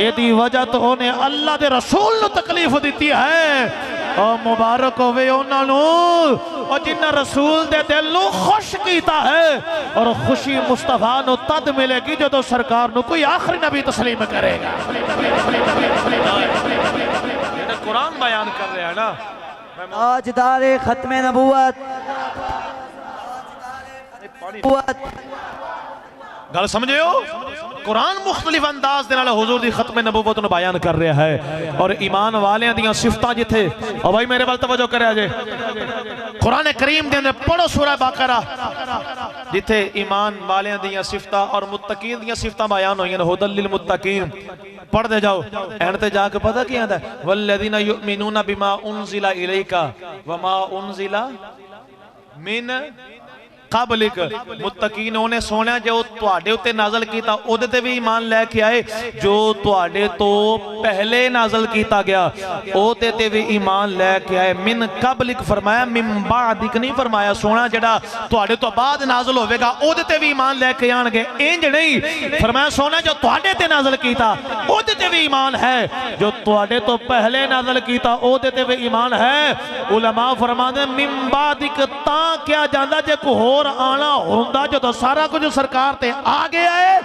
एदी वजह तो ओने अल्लाह दे रसूल नू तकलीफ दी है। और मुबारक होवे उन्हां नू और जिन्हां रसूल दे दिल नू खुश कीता है। और खुशी मुस्तफा नू तद मिलेगी जदों सरकार नू कोई आखिरी नबी तस्लीम करेगा। कुरान बयान कर रहा है ना, ताजदारे खत्मे नबूवत गल समझे हो। कुरान मुख्तलिफ अंदाज दे नाल हुजूर दी खत्मे नबूवत नूं बयान कर रहा है। और ईमान वालियां दियां सिफतां जिथे, और भाई मेरे वाल तवज्जो करे जे, कुरान करीम दे अंदर पढ़ो सूरह बकरा, जिथे ईमान वालियां दियां सिफतां और मुत्तकीन दियां सिफतां बयान होईयां, हुदल लिल मुत्तकीन। पढ़ दे जाओ, एंड ते जाके पता की आंदा है वल्लज़ीना युमिनूना बिमा उनज़िला इलैका वमा उनज़िला मिन काबलिक। मुत्तकीन उन्हें सोने जो तुहाडे उत्ते नाज़ल कीता ओदे ते भी ईमान लैके आए, जो तुहाडे तो पहले नाज़ल कीता गया ओदे ते भी ईमान लैके आए। मिन काबलिक फरमाया, मिन बादिक नहीं फरमाया। सोना जेड़ा तुहाडे तो बाद नाज़ल होवेगा ओदे ते भी ईमान लैके आणगे, इंज नहीं फरमाया। सोना जो तुहाडे ते नाज़ल कीता ओदे ते भी ईमान है, जो तुहाडे तो पहले नाज़ल कीता ओदे ते भी ईमान है। उलमा फरमांदे मिन बादिक तां क्या जांदा जे को होर आना होंदा, जो तो सारा कुछ सरकार ते आ गया है,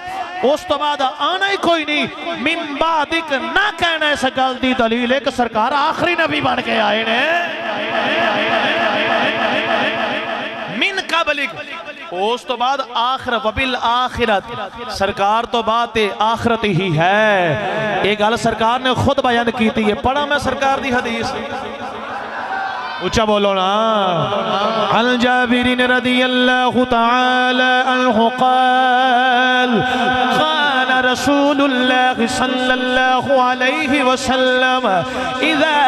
उस तो बाद आना ही कोई नहीं। मिन बादिक ना कहना इस गल दी दलील है कि सरकार आखिरी नबी बन के आए ने। मिन काबलिक, उस तो बाद आखिर वबिल आखिरत, सरकार तो बात आखिरत ही है। ये गल सरकार ने खुद बयान की थी। पढ़ा मैं सरकार दी हदीस, ऊंचा बोलो ना। अन जाबिरिन रदियल्लाहु तआला अन्हु क़ाल क़ाल रसूलुल्लाह सल्लल्लाहु अलैहि वसल्लम इज़ा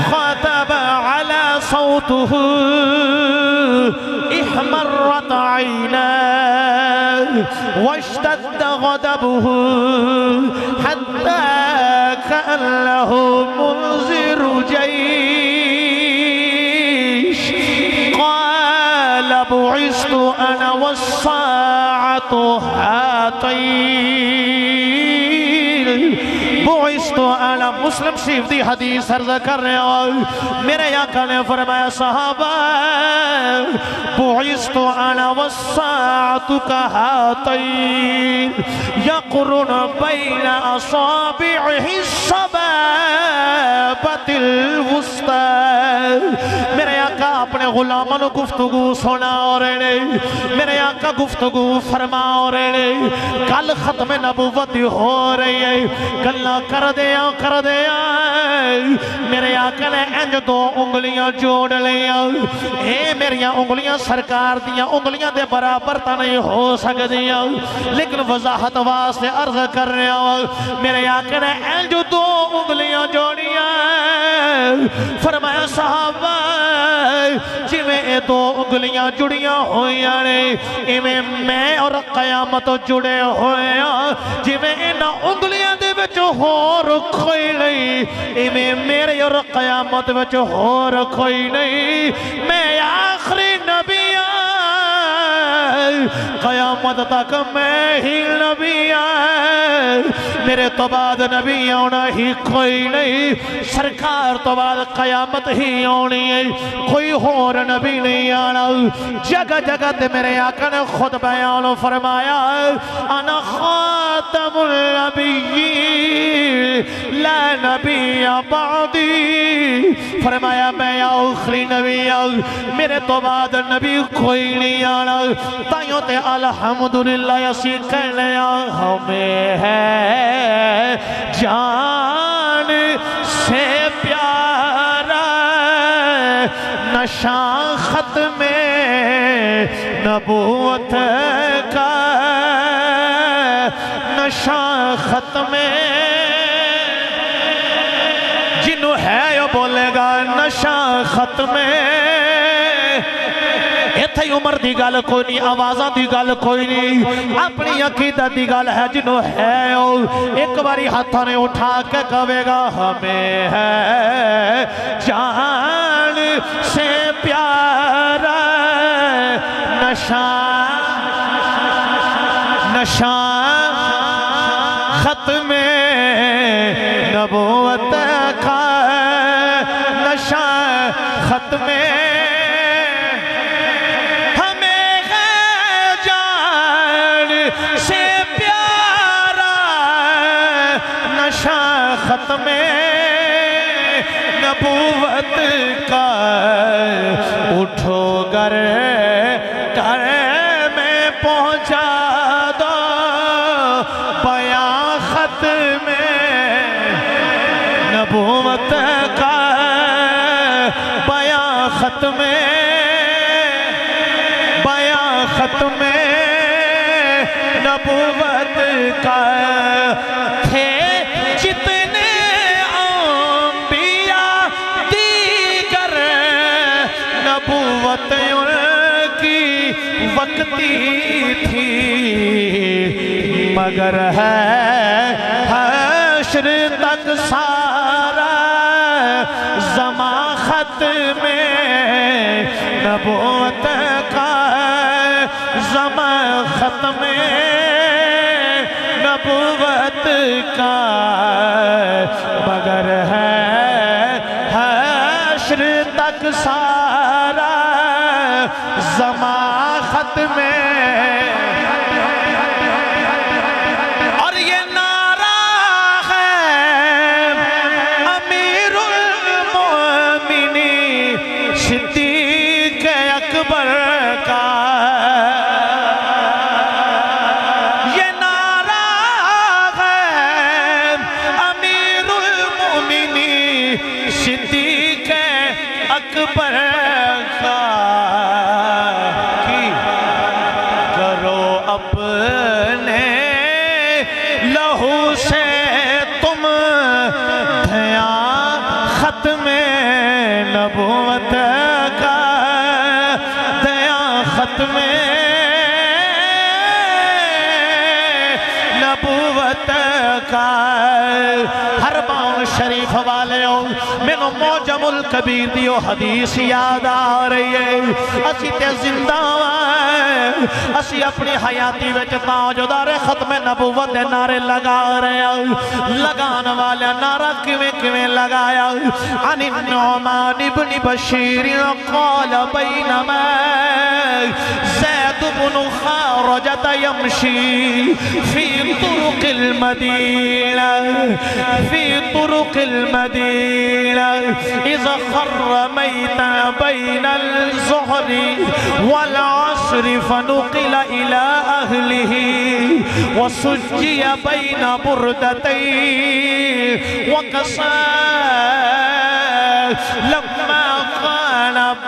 ख़तब अला सौतुहु इहमर्रत ऐनाहु वश्तद्द ग़दबुहु हत्ता कअन्नहु मुनज़िरु जैश क़ाल बुइस्तु अना वस्साअतु हातैन। बुइस्तु अना, मुस्लिम शरीफ दी हदीस अर्ज़ कर रहे हो। मेरे आका ने फरमाया सहाबा बुइस्तु अना वस्साअतु कहातैन यक़रुन बैन असाबिइहि सबाबतिल वुस्ता। मेरे आका अपने गुलामां नूं गुफ्तगू सुना रहे ने, मेरे आका गुफ्तगू फरमा रहे ने। कल खत्म नबूवत हो रही है, गल्लां कर दिया मेरे आका ने इंज दो उंगलियां जोड़ लिया। ये मेरिया उंगलियां सरकार दियां उंगलियां दे बराबर तो नहीं हो सकदियां, लेकिन वजाहत वास्ते अर्ज कर रहा हूं। मेरे आका ने इंज दो उंगलियां जोड़ियां, फरमाया साहबा जिवें ये दो उंगलियां जुड़ियां होइयां ने इवें मैं और कयामत जुड़े होए हैं। जिवें इन्हां उंगलियां दे विच होर कोई नहीं, इवें मेरे और कयामत विच होर कोई नहीं। मैं आखिरी नबी कयामत तक मैं ही नबी मेरे तो बाद नबी आना ही कोई नहीं। सरकार तो बाद कयामत ही आनी है, कोई होर नबी नहीं आना। जगह जगह ते मेरे आका ने खुद बयान फरमाया अना खातमुल नबिय्यीन ला नबिय्य बादी। फरमाया मैं आखिरी नबी मेरे तो बाद नबी कोई नहीं आना। ताइयों ते अल्हम्दुलिल्लाह असी कहने हमें है जान से प्यारा नशा खत्म नबूवत का, नशा खत्म जिन्हों है यो बोलेगा नशा खत्म। इत्थे उम्र की गल कोई नहीं, आवाज़ों की गल कोई नहीं, अपनी अकीदत की गल है। जिन्हों है एक बारी हाथों ने उठा के कहेगा हमें है जान से प्यारा नशा, नशा खत्म नबूवत का, नशा खत्म से प्यारा नशा खत्म नबूवत का। उठो घर घर में पहुंचा दो बयां खत्म नबूवत का, बयां खत्म बयां खत्म नबूवत का। थे जितने अंबिया दीगर नबूवत उनकी वक्ती थी, मगर है हश्र तक सारा ज़मा खत्म नबूवत का, ज़मा खत्म नबूवत का, मगर है हश्र तक सारा ज़मा खत्म। और ये नारा है अमीरुल मोमिनीन सिद्दीक़ अकबर का। सिद्दीक़ अकबर का की करो अपने लहू से तुम धया खत्म नबूवत का, दया खत्म नबूवत का। हर बार शरीफ वाले मैनू मौजमुल कबीर दी हदीस याद आ रही है। असी ते जिंदा असी अपनी हयाती विच ताजदारे खत्म नबूवत दे नारे लगा रहे हैं। लगान वाले नारा किवें किवें लगाया अन नुमान इब्न बशीर क़ाल बैनमा ज़ैद इब्न ख़ारजत यमशी फी तुरुक़िल मदीना फी तुरुक़िल मदीना इज़ खर्र मैता बैनल ज़ुहरी वल अस्री फनुक़िल इला अहलिही वसुज्जिय बैन बुरदतैन वकसा लम्मा कान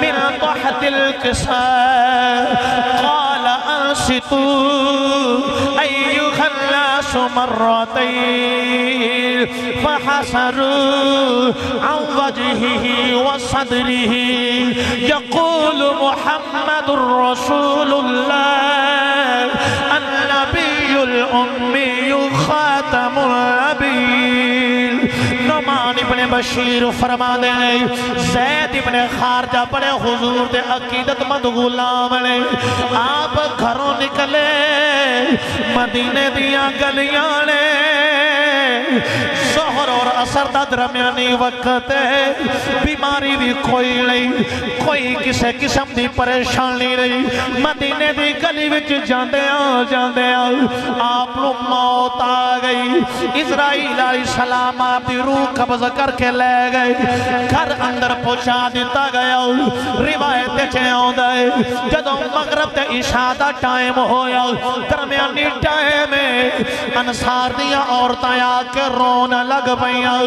मिन तहतिल किसा क़ाल अंसितू अय्युहन नासु मर्रतैन फहसरू अन वजहिही व सदरिही यक़ूलु मुहम्मदुर रसूलुल्लाह अन्नबियुल उम्मिय्यु खातमुल नबीय्यीन। नुमान इब्ने बशीर फरमाते हैं ज़ैद इब्ने खारजा बड़े हुजूर दे अकीदतमंद गुलाम ने। आप घरों निकले मदीने दियां गलियां ने, ज़ोहर और असर दा दरम्यानी वक्त है, बीमारी भी कोई नहीं, कोई किसी किस्म की परेशानी नहीं। मदीने की गली विच जांदे आप मौत आ गई। इजराइल अलैहिस्सलाम आपकी रूह कब्ज करके ले गए, घर अंदर पहुंचा दिता गया। रिवायत आउंदा है जदों मगरब ते इशा दा टाइम होया, दरम्यानी टाइम अंसार दियां औरतां आके रोन लग पईयां,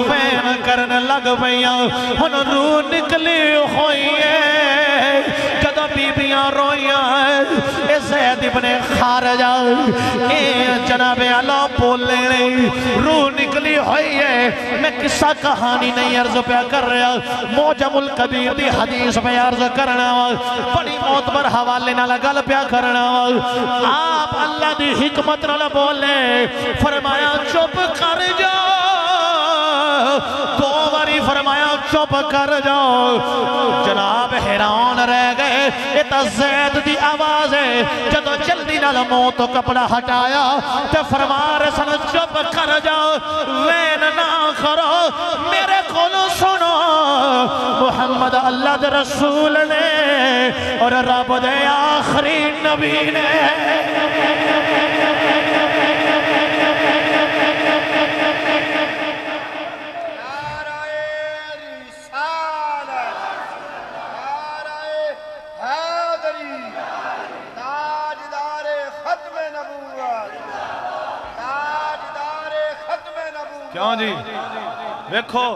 वैन करन लग पईयां। हुण रूह निकली हुई है जदों बीबियां रोइयां ए ज़ैद इब्ने खारजा ए जनाब आला बोले ने रूह निकली हुई है। मैं किस्सा कहानी नहीं अर्ज पे कर रहा, मौजमुल कबीर दी हदीस पे अर्ज करना, बड़ी मोतबर हवाले नाल गल पे करना। आप अल्लाह दी हिकमत नाल बोले, फरमाया चुप कर जाओ, दो बारी फरमाया चुप कर जाओ। जनाब हैरान रह गए, ये तो ज़ैद दी आवाज है। जदों जल्दी नाल मुंह तो कपड़ा हटाया तो फरमा रहे सन चुप कर जाओ, वैन ना करो, मेरे को सुनो। मुहम्मद अल्लाह दे रसूल ने और रब दे आखिरी नबी ने। क्यों जी वेखो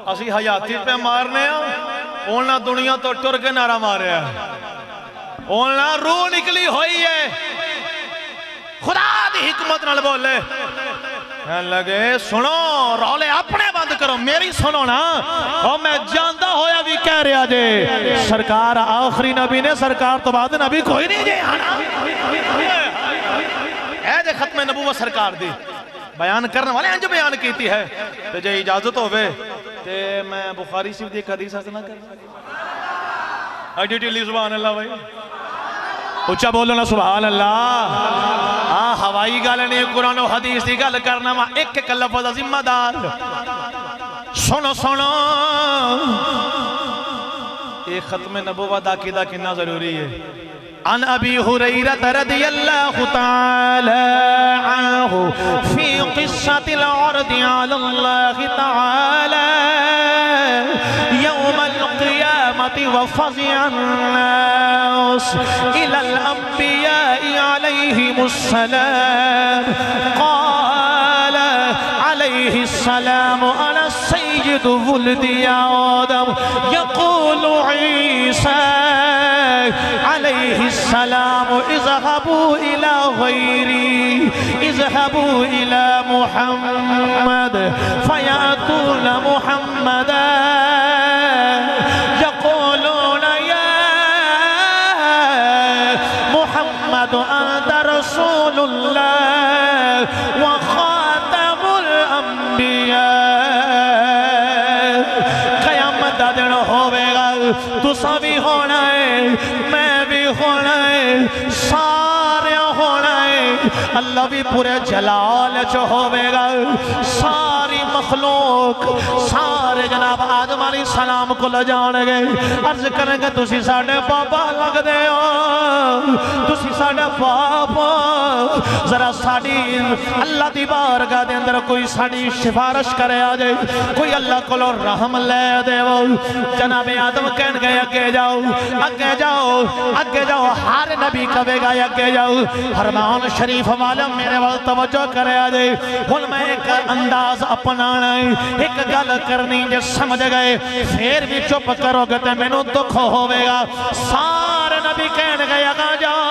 असी हयाती पे मारने ओना दुनिया तो टुर के नारा मारे, ओना रूह निकली हुई है। खुदा दी हिकमत नाल बोले लगे सुनो, रौले अपने बंद करो, मेरी सुनो ना। और मैं जानता होया भी कह रहा जे सरकार आखिरी नबी ने, सरकार तो बाद नबी कोई नहीं जे है जे खत्म नबूवत सरकार दी बयान करने वाले अंज बयान की है। तो जे इजाजत होवे ते मैं बुखारी शरीफ दी हदीस हसन कर एडिट ली। सुभान अल्लाह भाई, उच्चा बोलो ना सुभान अल्लाह। हाँ हवाई गल नहीं, कुरान और हदीस की गल करना वा, एक एक लफ्ज़ जिम्मेदार। सुनो सुनो, ये खत्म नबूवत अकीदा कितना जरूरी है। अन अबी हुरैरा रज़ियल्लाहु तआला अन्हु फी क़िस्सतिल अर्दि अलल्लाहि तआला यौमल क़ियामति व फ़ज़िअन नास इलल अंबिया'i अलैहिमुस्सलाम क़ाल अलैहिस्सलाम अना सय्यिदु वुल्दि आदम यक़ूलु ईसा अलैहिस्सलाम इज़हबू इला गैरी इज़हबू इला मुहम्मद फयातून मुहम्मदा यक़ूलून या मुहम्मद अंत रसूलुल्लाह व खातमुल अंबिया। क़यामत दा दिन होवेगा, तुसा भी होना है, मैं भी होना है, सारे होना है। अल्लाह भी पूरे जलाल च होवेगा, सारी मखलूक सारे जनाब आदम अलैहिस्सलाम को ले जाणगे, अर्ज करेंगे तुसी साडे पापा लगदे हो, तुसी साडे पाप, जरा साडी अल्लाह दी बारगाह दे अंदर कोई साडी सिफारिश करे आ जाए, कोई अल्लाह कोलो रहम ले देवो। जनाब आदम कहन गए अगे जाओ, अगे जाओ, अगे जाओ, हर नबी कहेगा अगे जाओ। फरमान शरीफ वाला मेरे वाल तवज्जो करे आ जाए। हुन मैं एक अंदाज अपना बनाना है। एक गल करनी जे समझ गए फिर भी चुप करोगे तो मैनू दुख होवेगा। सारे नबी कहन गए अगा जाओ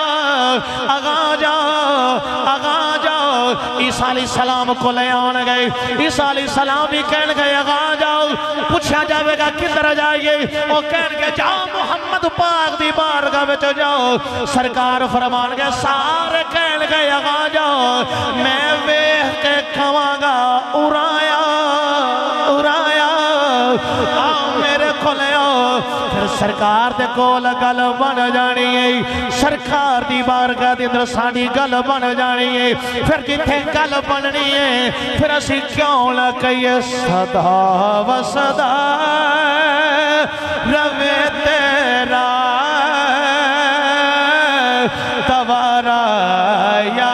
अगा जाओ अगा जाओ। ईसा अलैहिस्सलाम को ले आन गए। ईसा अलैहिस्सलाम भी कहन गए अगा जाओ। पूछा जाएगा किधर जाइए, वो कहन गए जाओ मुहम्मद पाक दी बारगाह में जाओ। सरकार फरमान गए सारे कहन गए अगा जाओ। मैं वेख के खवांगा उराया उराया आओ मेरे को ले आओ। फिर सरकार दे कोल गल बन जानी है। सरकार दी बारगाह दे अंदर साडी गल बन जानी है। फिर जिथे गल बननी है फिर असी क्यों ना कहिए सदा वसदा रवे तेरा तवारा या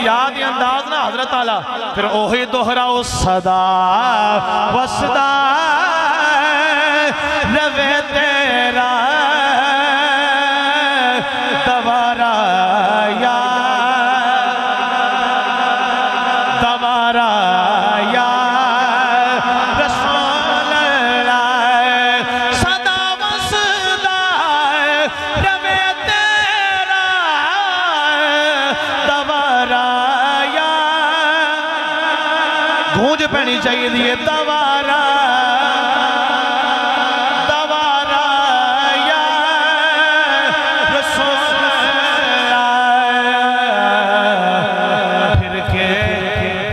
याद अंदाज ना हजरत आला फिर ओही दोहराओ सदा वसदा रवे तेरा तवारा या तवारा या रसूल अल्लाह सदा वसदा रवे तेरा तवारा या। गूंज पैनी चाहिए दिए तवारा तवारा या रसूल अल्लाह। फिर के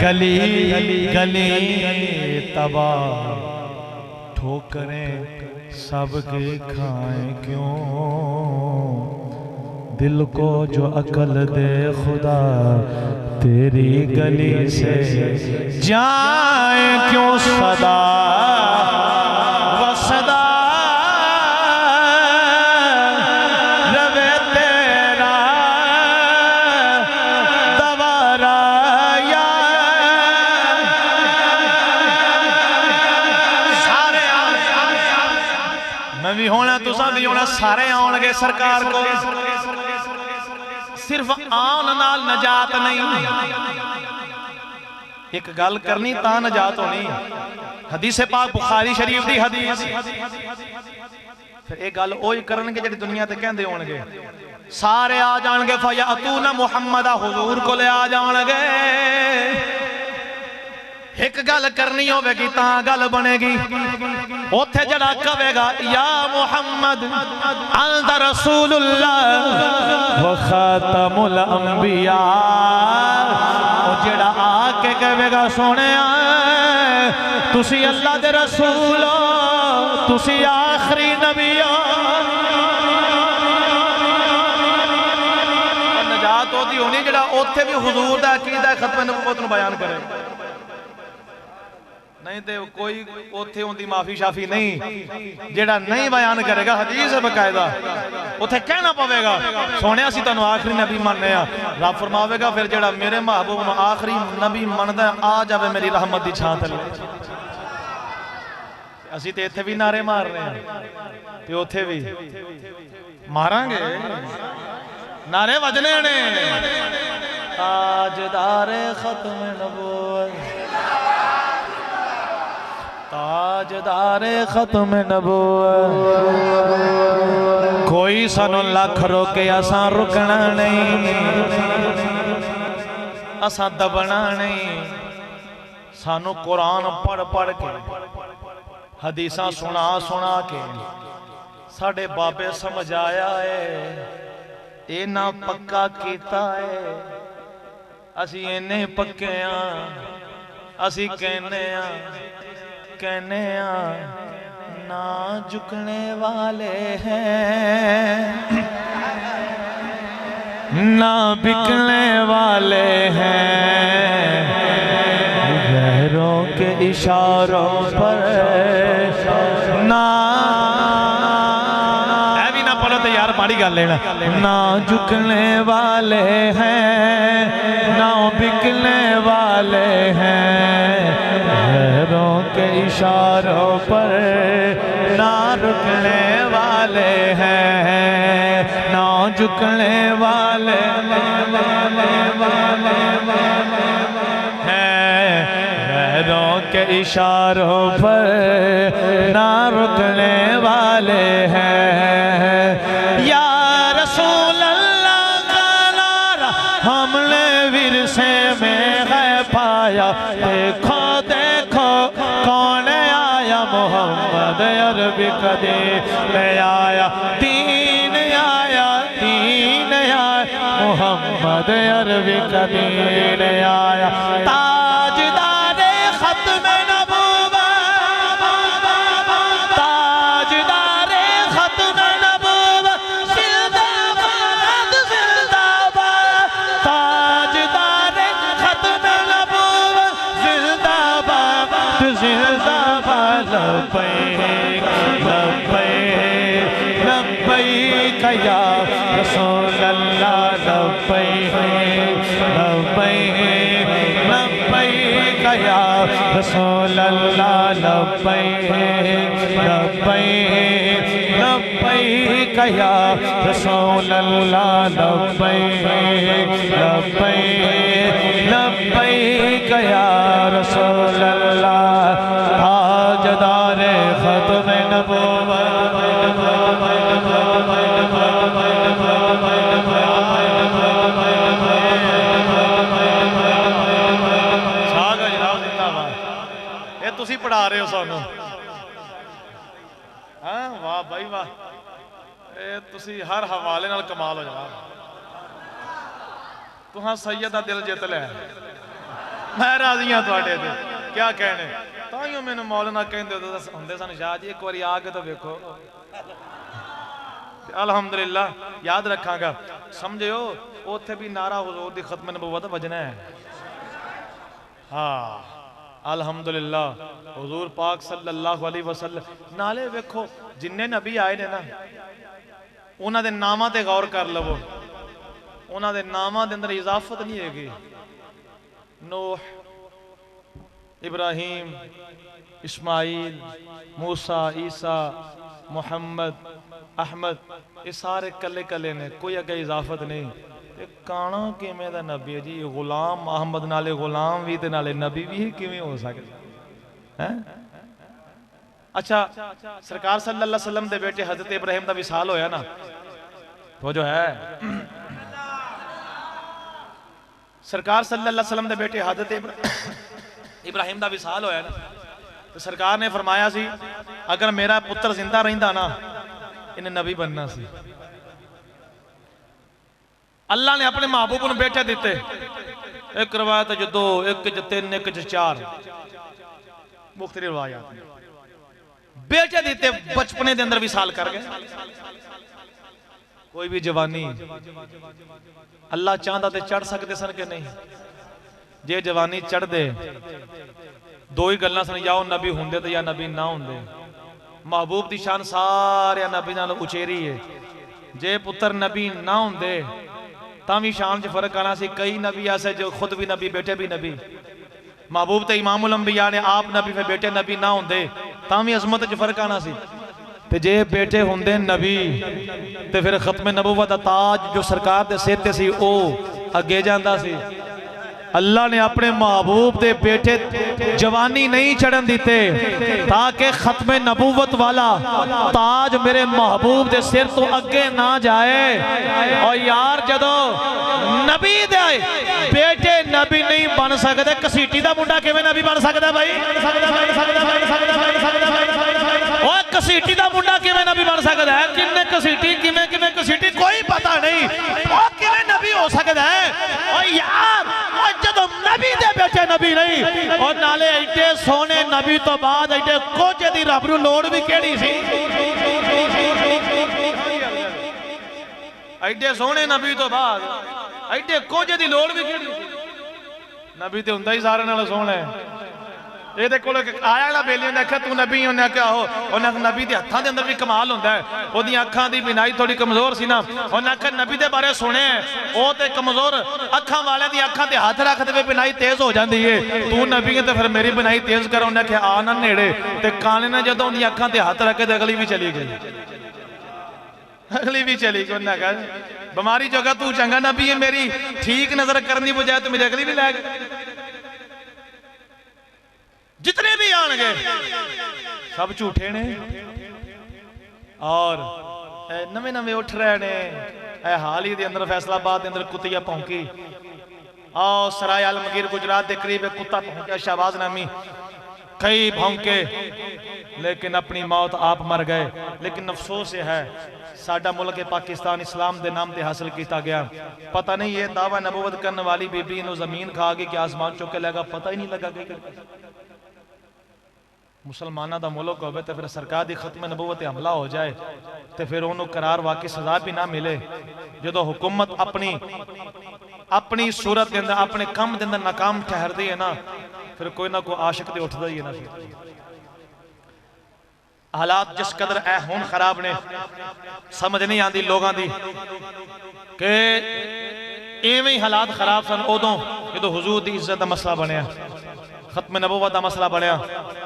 गली गली तबा ठोकरें सबके खाएं क्यों। दिल को जो अकल दे खुदा तेरी गली से जाए क्यों सदा वसदा रवे तेरा तवारा या। सारे मैं भी होना तुसा भी होना सारे आउणगे सरकार को। सिर्फ आन नाल नजात नहीं, एक गल करनी ता नजात होनी। हदीस पाक बुखारी शरीफ दी हदीस। फिर एक गल ओही करनगे जिहड़ी दुनिया ते कहंदे होणगे। सारे आ जाणगे फयातूना मुहम्मदा हुजूर को ले आ जाणगे। एक गल करनी होगी ता गल बनेगी। उथे जड़ा कहेगा या मुहम्मद अंत रसूलुल्लाह व खातमुल अंबिया। जड़ा आके कहेगा सोने तुसी अल्लाह दे रसूल हो, तुसी आखिरी नबी हो। नजात ओदी होनी जड़ा उथे भी हुजूर दा अकीदा खत्म नबूवत नूं बयान करे। नहीं तो कोई उथे उनकी माफी शाफी नहीं। जेड़ा नहीं बयान करेगा हदीस है बकायदा उथे कहना पवेगा सोने असी तुहानू आखिरी नबी मानने आ। रब फरमावेगा फिर जेड़ा मेरे महबूब आखिरी नबी मनदा आ जावे मेरी रहमत दी छां थल्ले। असी ते इत्थे भी नारे मार रहे हैं ते उथे भी मारांगे। नारे वजने ने ताजदारे खत्म नबूवत ताजदारे खत्म नबूवत। कोई सानू लख रोके असां रुकना नहीं, असां दबना नहीं। सानू कुरान पढ़ पढ़ के हदीसां सुना सुना के साडे बाबे समझाया है। इना पक्का कीता है असी इन्ने पक्के हाँ। असी कहने ना झुकने वाले हैं ना बिकने वाले हैं। गैरों के इशारों पर ना भी ना पढ़ो तो यार माड़ी गल लेना। ना झुकने वाले हैं ना बिकने वाले हैं। गैरों के इशारों पर ना रुकने वाले हैं ना झुकने वाले के इशारों पर ना रुकने वाले हैं। या रसूल अल्लाह का नारा हमने विरसे में है पाया। देखो देखो कौन आया, मोहम्मद अरबी कदीम आया, दीन आया, दीन आया, मोहम्मद अरबी कदीम आया। ताजदारे खत्म नबूवत, ताजदारे खत्म नबूवत, जिंदाबाद जिंदाबाद, ताजदारे खत्म नबूवत, जिंदाबाद जिंदाबाद। लब्बैक लब्बैक लब्बैक या रसूल अल्लाह, लब्बैक लब्बैक लब्बैक या रसूल अल्लाह, लब्बैक लब्बैक लब्बैक या रसूल अल्लाह, लब्बैक लब्बैक लब्बैक या रसूल अल्लाह। ताजदारे खत्म नबूवत, तुसी पढ़ा रहे हो सानू। हाँ वाह भाई वाह, तुसी हर हवाले नाल कमाल हो जाना। तुहां सैयद दा दिल जित लिया, मैं राजी हाँ तुहाडे ते। क्या कहने, ताइयों मैनू मौलाना कहंदे हुंदे सन, शाह जी एक बारी आके तो वेखो। अल्हम्दुलिल्लाह याद रखांगा। समझियो उत्थे भी नारा हुजूर दी खत्म नबूवत वजना है। हाँ अल्हम्दुलिल्लाह हुजूर पाक सल्लल्लाहु अलैहि वसल्लम नाले वेखो जिन्ने नबी आए ने ना, उन्हां दे नामां ते गौर कर लवो। उन्हां दे नामां दे अंदर इजाफत नहीं हैगी। नूह, इब्राहिम, इस्माइल, मूसा, ईसा, मुहम्मद, अहमद, ये सारे कले कले ने, कोई अगे इजाफत नहीं। काना किवें दा नबी है जी, गुलाम अहमद नाले गुलाम भी ते नाले नबी भी किवें हो सकदा है? अच्छा सरकार सल्लल्लाहु अलैहि वसल्लम दे बेटे हजरत इब्राहिम दा विसाल होया ना, वो जो है सरकार सल्लल्लाहु अलैहि वसल्लम दे बेटे हजरत इब्राहिम दा विसाल होया ना, तो सरकार ने फरमाया सी अगर मेरा पुत्र जिंदा रहिंदा ना, इन्हें नबी बनना सी। अल्लाह ने अपने महबूब को बेटे दिते। एक रवायत जो 2, एक च 3, एक च 4 मुख्तलिफ रवायत बेटे दिते। बचपने दे अंदर विसाल कर गए। कोई भी जवानी अल्लाह चाहता तो चढ़ सकते सन कि नहीं? जे जवानी चढ़ दे, दो ही गल्लां सन, या नबी होंदे ते या नबी ना होंदे। महबूब दी शान सारे नबी नाल उचेरी है। जे पुत्र नबी ना होंदे तावी शान च फर्क आना सी। कई नबी ऐसे जो खुद भी नबी, बेटे भी नबी। महबूब ते इमामुल अंबिया ने आप नबी, फिर बेटे नबी ना होंदे तावी अजमत च फर्क आना सी। ते जे बेटे होंदे नबी ते फिर खत्म नबूवत दा ताज जो सरकार दे सिर ते सी ओ अगे जांदा सी। अल्लाह ने अपने महबूब दे बेटे जवानी नहीं चढ़न दीते ताकि खत्म नबूवत वाला ताज मेरे महबूब दे सिर तो अगे ना जाए। और यार जदों नबी दे बेटे नबी नहीं बन सकते, कसीटी दा मुंडा किवें नबी बन सकदा भाई? ओए कसीटी दा मुंडा किवें नबी बन सकदा है? किन्ने कसीटी, किवें किवें कसीटी, कोई पता नहीं। ओ किवें नबी हो सकदा है? ओ यार जदों नबी दे बेटे नबी नहीं, और नाले एडे सोने नबी तो बाद एडे कोजे दी रब नूं लोड़ भी केड़ी सी? एडे सोने नबी तो बाद एडे कोजे दी लोड़ भी केड़ी? नबी ते हुंदा ही सारे नालों सोहना है। ये कोल आया ना बेली ने आख्या तू नबी, उन्हें आख्या हो, उन्हें नबी के हत्थों के अंदर भी कमाल होंदा है। ओदी अखां दी बिनाई थोड़ी कमजोर सी ना, उन्हें आख्या नबी के बारे सुने वो तो कमजोर अखां वाले दी अखां ते हाथ रख दे बिनाई तेज हो जाती है। तू नबी है तो फिर मेरी बिनाई तेज कर। उन्हें आख्या आ ना नेड़े, ते काने ने जदों उन्दी अखां ते हाथ रखे तो अगली भी चली गई, अगली भी चली गई। उन्हें कहा बीमारी जगह तू चंगा नबी है, मेरी ठीक नजर करनी बजाय तो मेरी अगली भी लै गई। जितने भी आएंगे सब झूठे ने और नवे नवे उठ रहे ने। हाल ही दे अंदर फैसलाबाद के अंदर कुत्तिया भौंकी आओ सराय आलमगीर गुजरात के करीब एक कुत्ता भौंकिया शहबाज नामी कई भौंके लेकिन अपनी मौत आप मर गए। लेकिन अफसोस है साडा मुल्क पाकिस्तान इस्लाम के नाम से हासिल किया गया। पता नहीं ये दावा नबूवत करने वाली बीबी इन्हों जमीन खा गई कि आसमान चुक के लगा पता ही नहीं लगा कि मुसलमाना का मुल्क हो तो फिर सरकार की खत्म नबूवत हमला हो जाए तो फिर उन्होंने करार वाकई सजा भी ना मिले। जो हुकूमत अपनी अपनी सूरत के अंदर अपने काम के अंदर नाकाम ठहरती है ना फिर कोई ना कोई आशिक तो उठता ही है ना। हालात जिस कदर ए हुण खराब ने समझ नहीं आती लोगों की कि इवें हालात खराब सन उदों जो हुजूर की इज्जत का मसला बनया खत्म नबूवत का मसला बनया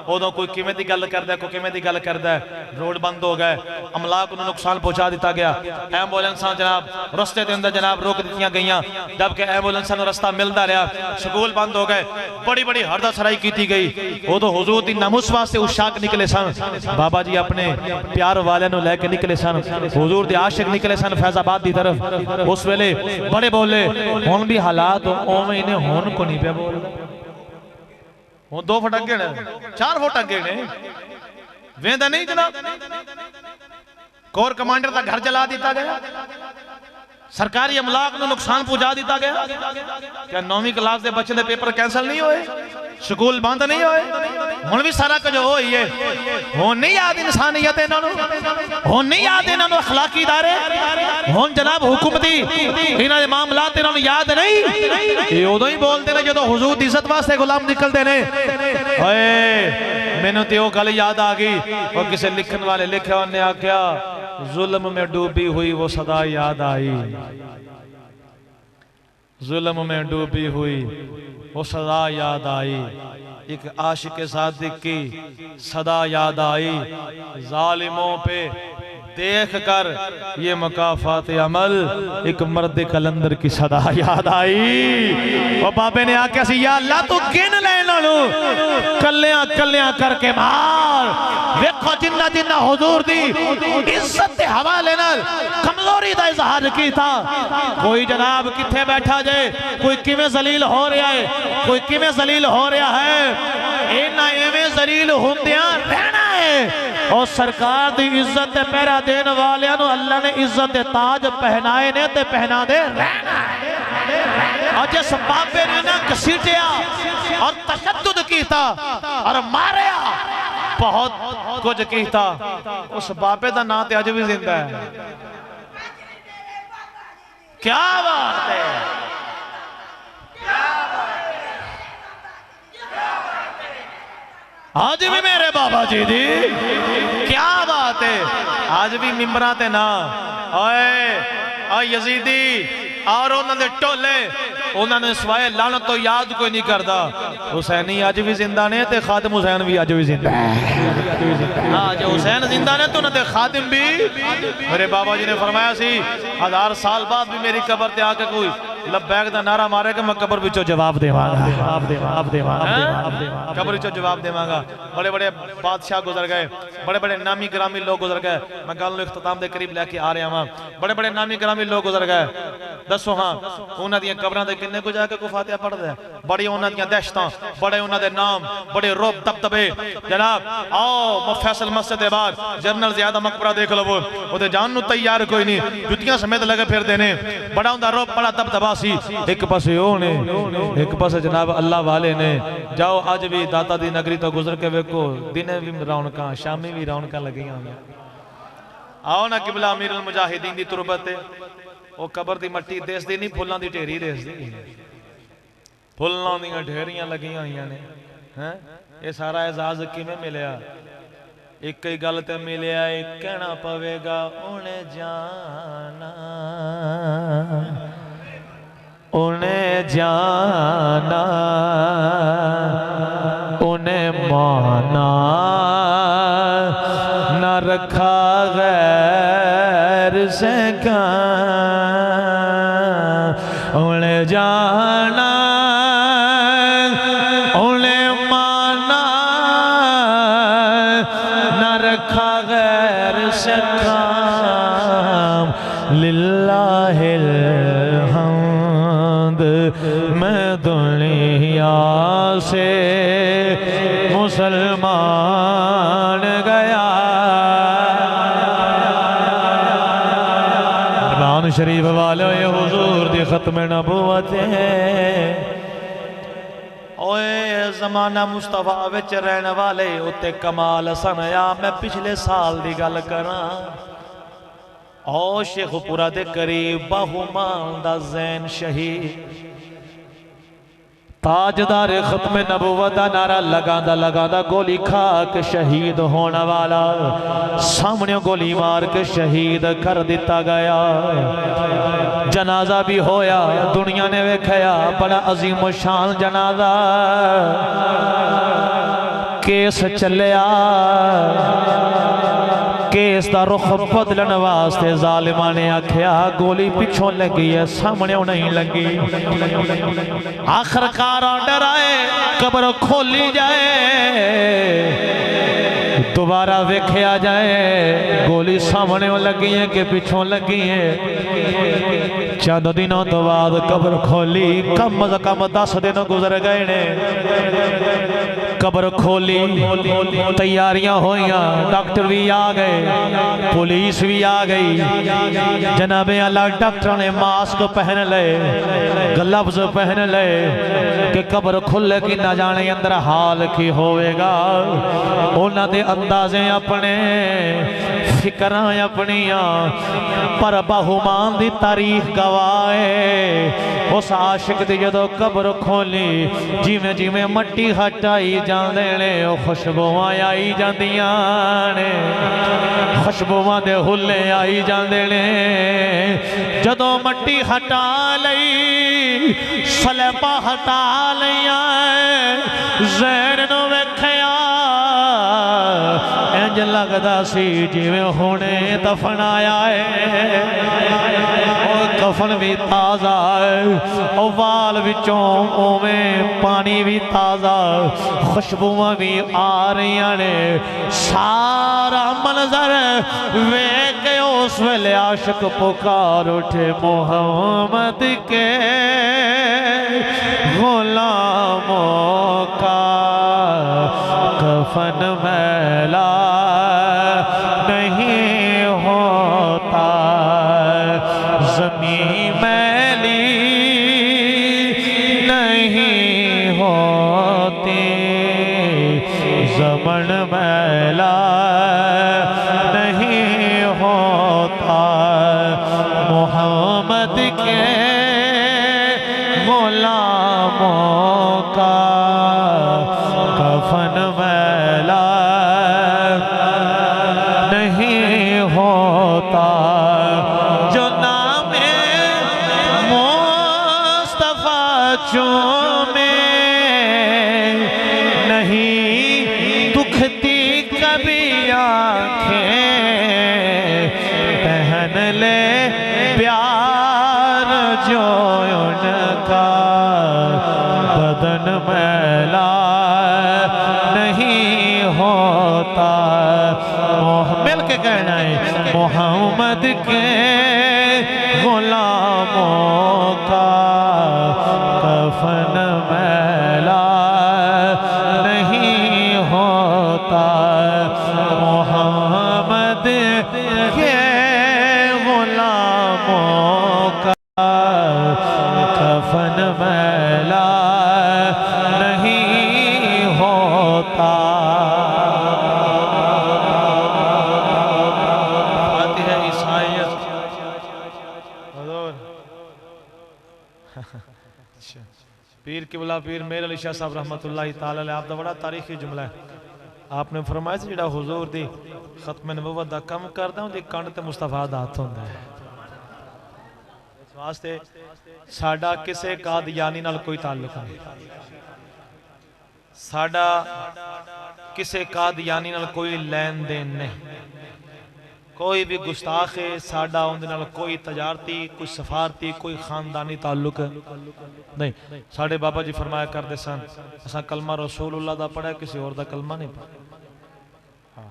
उदों कोई किवें दी गल करदा कोई किवें दी गल करदा रोड बंद हो गए अमलाक को नुकसान पहुंचा दिता गया। एंबुलेंसा जनाब रस्ते के अंदर जनाब रोक दी गई जबकि एंबुलेंसा को रस्ता मिलता रहा। स्कूल बंद हो गए बड़ी बड़ी हरदा सराई की गई उदों हुजूर की नामुस वास्ते उशाक निकले सन। बाबा जी अपने प्यार वाले लैके निकले सन हुजूर के आशिक निकले सन फैजाबाद की तरफ। उस वेले बड़े बोले हुण भी हालात उवें ने हुण को नहीं पे बोल वो 2 फुट अगे ने 4 फुट अगे ने वेंदा नहीं जनाब। कोर कमांडर का घर जला दिता गया सरकारी अमलाक को नुकसान पहुंचा दिता गया। क्या 9वीं क्लास के बच्चे के पेपर कैंसल नहीं होए स्कूल बंद नहीं होए हुण भी सारा कुछ हो ही है। हुण नहीं याद इंसानियत इन्हां हुण नहीं याद इन्हां अखलाकी इदारे हुण जनाब हुकूमती इन्हां दे मामलात इन्हां याद नहीं। ये उदों ही बोलते हैं जो हुजूर दी इज्जत वास्ते गुलाम निकलते ने। ओए मैनू तो गल याद आ गई और किसी लिखन वाले लिखा उन्हें आख्या जुल्म में डूबी हुई वो सदा याद आई जुल्म में डूबी हुई वो सदा याद आई। एक आशिक सादिक की सदा याद आई जालिमों पे देख कर ये मुकाफात अमल एक मर्द कलंदर की सदा याद आई। और बाबे ने आख्या सी या अल्लाह तू गिन ले कलियां कलियां करके मार। देखो जिन्ना जिन्ना हुजूर दी इज्जत के हवाले नाल कमजोरी का इजहार किया कोई जनाब किथे बैठा जाए कोई किवें जलील हो रहा है कोई किवें जलील हो रहा है। इन्ना इवें जलील होंदियां रहना है और सरकार की इज्जत ते पहरा देने वाले अल्लाह ने इज्जत के ताज पहनाए ने ते पहना दे रहना है। और जिस बाबे ने ना घसीटिया और तशद्दुद किया और मारिया बहुत कुछ किया उस बाबे का नाम ते अज भी जिंदा है। क्या बात है आज भी मेरे बाबा जी दी क्या बात है। आज भी मिंबरा ते ना ओए यजीदी और उन्होंने टोले उन्होंने सवाए लानत तो याद कोई नहीं करता। हुसैनी आज भी जिंदा ने ते खादिम हुसैन भी आज भी जिंदा है। हाँ जो हुसैन जिंदा ने तो उन्होंने खादिम भी मेरे बाबा जी ने फरमाया सी 1000 साल बाद भी मेरी कबर ते आके कोई लब्बैक दा नारा मारे कि मैं कबर विचों जवाब देवांगा कबर विचों जवाब देवांगा। बड़े बड़े बादशाह गुजर गए बड़े बड़े नामी ग्रामी लोग गुजर गए। मैं गल इख्तिताम के करीब लैके आ रहा वहां बड़े बड़े नामी ग्रामी लोग गुजर गए। दसो हाँ उन्हां दी कबरां ते किन्ने को जाके कोई फातिहा पढ़दा है बड़ी उन्हां दी दहशतां बड़े उन्हां दे नाम बड़े रोब दबदबे। जनाब आओ फैसल मस्जिद दे बाहर जनरल ज़ियादा मकबरा देख लवो ओदे जान नूं तैयार कोई नहीं जुतियां समेत लगे फिरदे ने बड़ा उन्दा रोब बड़ा दबदबा सी। एक पासे ओ ने एक पासे जनाब अल्लाह वाले ने। जाओ अज भी दाता दी नगरी तो गुजर के वेखो दिने भी रौनकां शामी भी रौनकां लगियां होंदियां। आओ ना किबला अमीर अल मुजाहिदीन दी तुरबत वो कबर दी मट्टी देसदी नहीं फुल्लां दी ढेरी देसदी फुल्लां दी ढेरियां लगियां होईयां ने। हैं ये सारा एजाज किवें मिलिया एक ही गल ते मिलिया कहना पवेगा उन्हें जाना उन्हें माना न रखा गैर से का उन्हें जाना उन्हें माना मैं दुनिया से मुसलमान गया। कुरान शरीफ वाले ये हुजूर दी खत्म नबूवत है। ओए जमाना मुस्तफा विच रहने वाले उत्ते कमाल सनया। मैं पिछले साल दी गल करा। ओ शेखपुरा दे करीब बाहुमान दा जैन शहीद ताजदार खत्म नबूवत दा नारा लगांदा लगांदा गोली खा के शहीद होने वाला सामने गोली मार के शहीद कर दिता गया। जनाजा भी होया, दुनिया ने वेखया बड़ा अजीम शान जनाजा। केस चलिया, केस का रुख बदलने वास्ते जालिमा ने आख्या गोली पिछों लगी है, सामने नहीं लगी। आखिरकार ऑर्डर आए कब्र खोली जाए, दोबारा वेख्या जाए गोली सामने लगी है कि पिछों लगी है। चंद दिनों तो बाद कब्र खोली, कम से कम 10 दिन गुजर गए ने। कब्र खोली, तैयारियां होइया, डॉक्टर भी आ गए, पुलिस भी आ गई। जनाबे अल्लाह डॉक्टर ने मास्क पहन ले, ग्लव्स पहन ले कि कब्र खुले कि ना जाने अंदर हाल की होवेगा। उन्हां दे अंदाजे अपने, फिक्रां अपनिया, पर बाहुमान दी तारीख गवाए। उस आशिक दी जदों कब्र खोली, जिवें जिवें मट्टी हटाई जांदे ने खुशबुआं आई जांदियां ने, खुशबुआं दे हुल्ले आई जांदे ने। जदों मट्टी हटा लई, सलेबा हटा लिया, ज़हन नूं वेखिया इंज लगदा सी जिवें हुणे दफनाया है। कफन भी ताज़ा, वाल विचों उवें पानी भी ताज़ा, खुशबुआं भी आ रही ने। सारा मंजर वेख के उस वेले आशिक पुकार उठे मोहम्मद के गुलामों का कफन मैला नहीं होता, ज़मीं मैली नहीं होती, ज़मन मैला नहीं होता। मोहम्मद के गुलामों का कफन मैला नहीं होता। जो नामे मुस्तफा चूमे नहीं दुखती कभी आंखें, पहन ले प्यार जो उनका बदन मैला नहीं होता। मिल के कहना है मोहम्मद के गुलामों का कफन मैला नहीं होता। मोहम्मद के गुलामों का कफन मैला नहीं होता। पीर किबला पीर मेर अली शाह साहब रहमतुल्लाह ताला अलैह आप दा बड़ा तारीखी जुमला है। आपने फरमाया सी जिहड़ा हुजूर दी खत्म नबूवत दा कम करदा उहदी कंड ते मुस्तफा दा हथ हुंदा है। इस वास्ते साडा किसे कादियानी नाल कोई ताल्लुक नहीं, साडा किसे कादियानी नाल कोई लेन देन नहीं। कोई भी गुस्ताख है साडा उनदे नाल कोई तजारती, कोई सफारती, कोई खानदानी ताल्लुक नहीं। साडे बाबा जी फरमाया करते सन असा कलमा रसूलुल्लाह दा पढ़ा, किसी और दा कलमा नहीं पढ़ा। हाँ,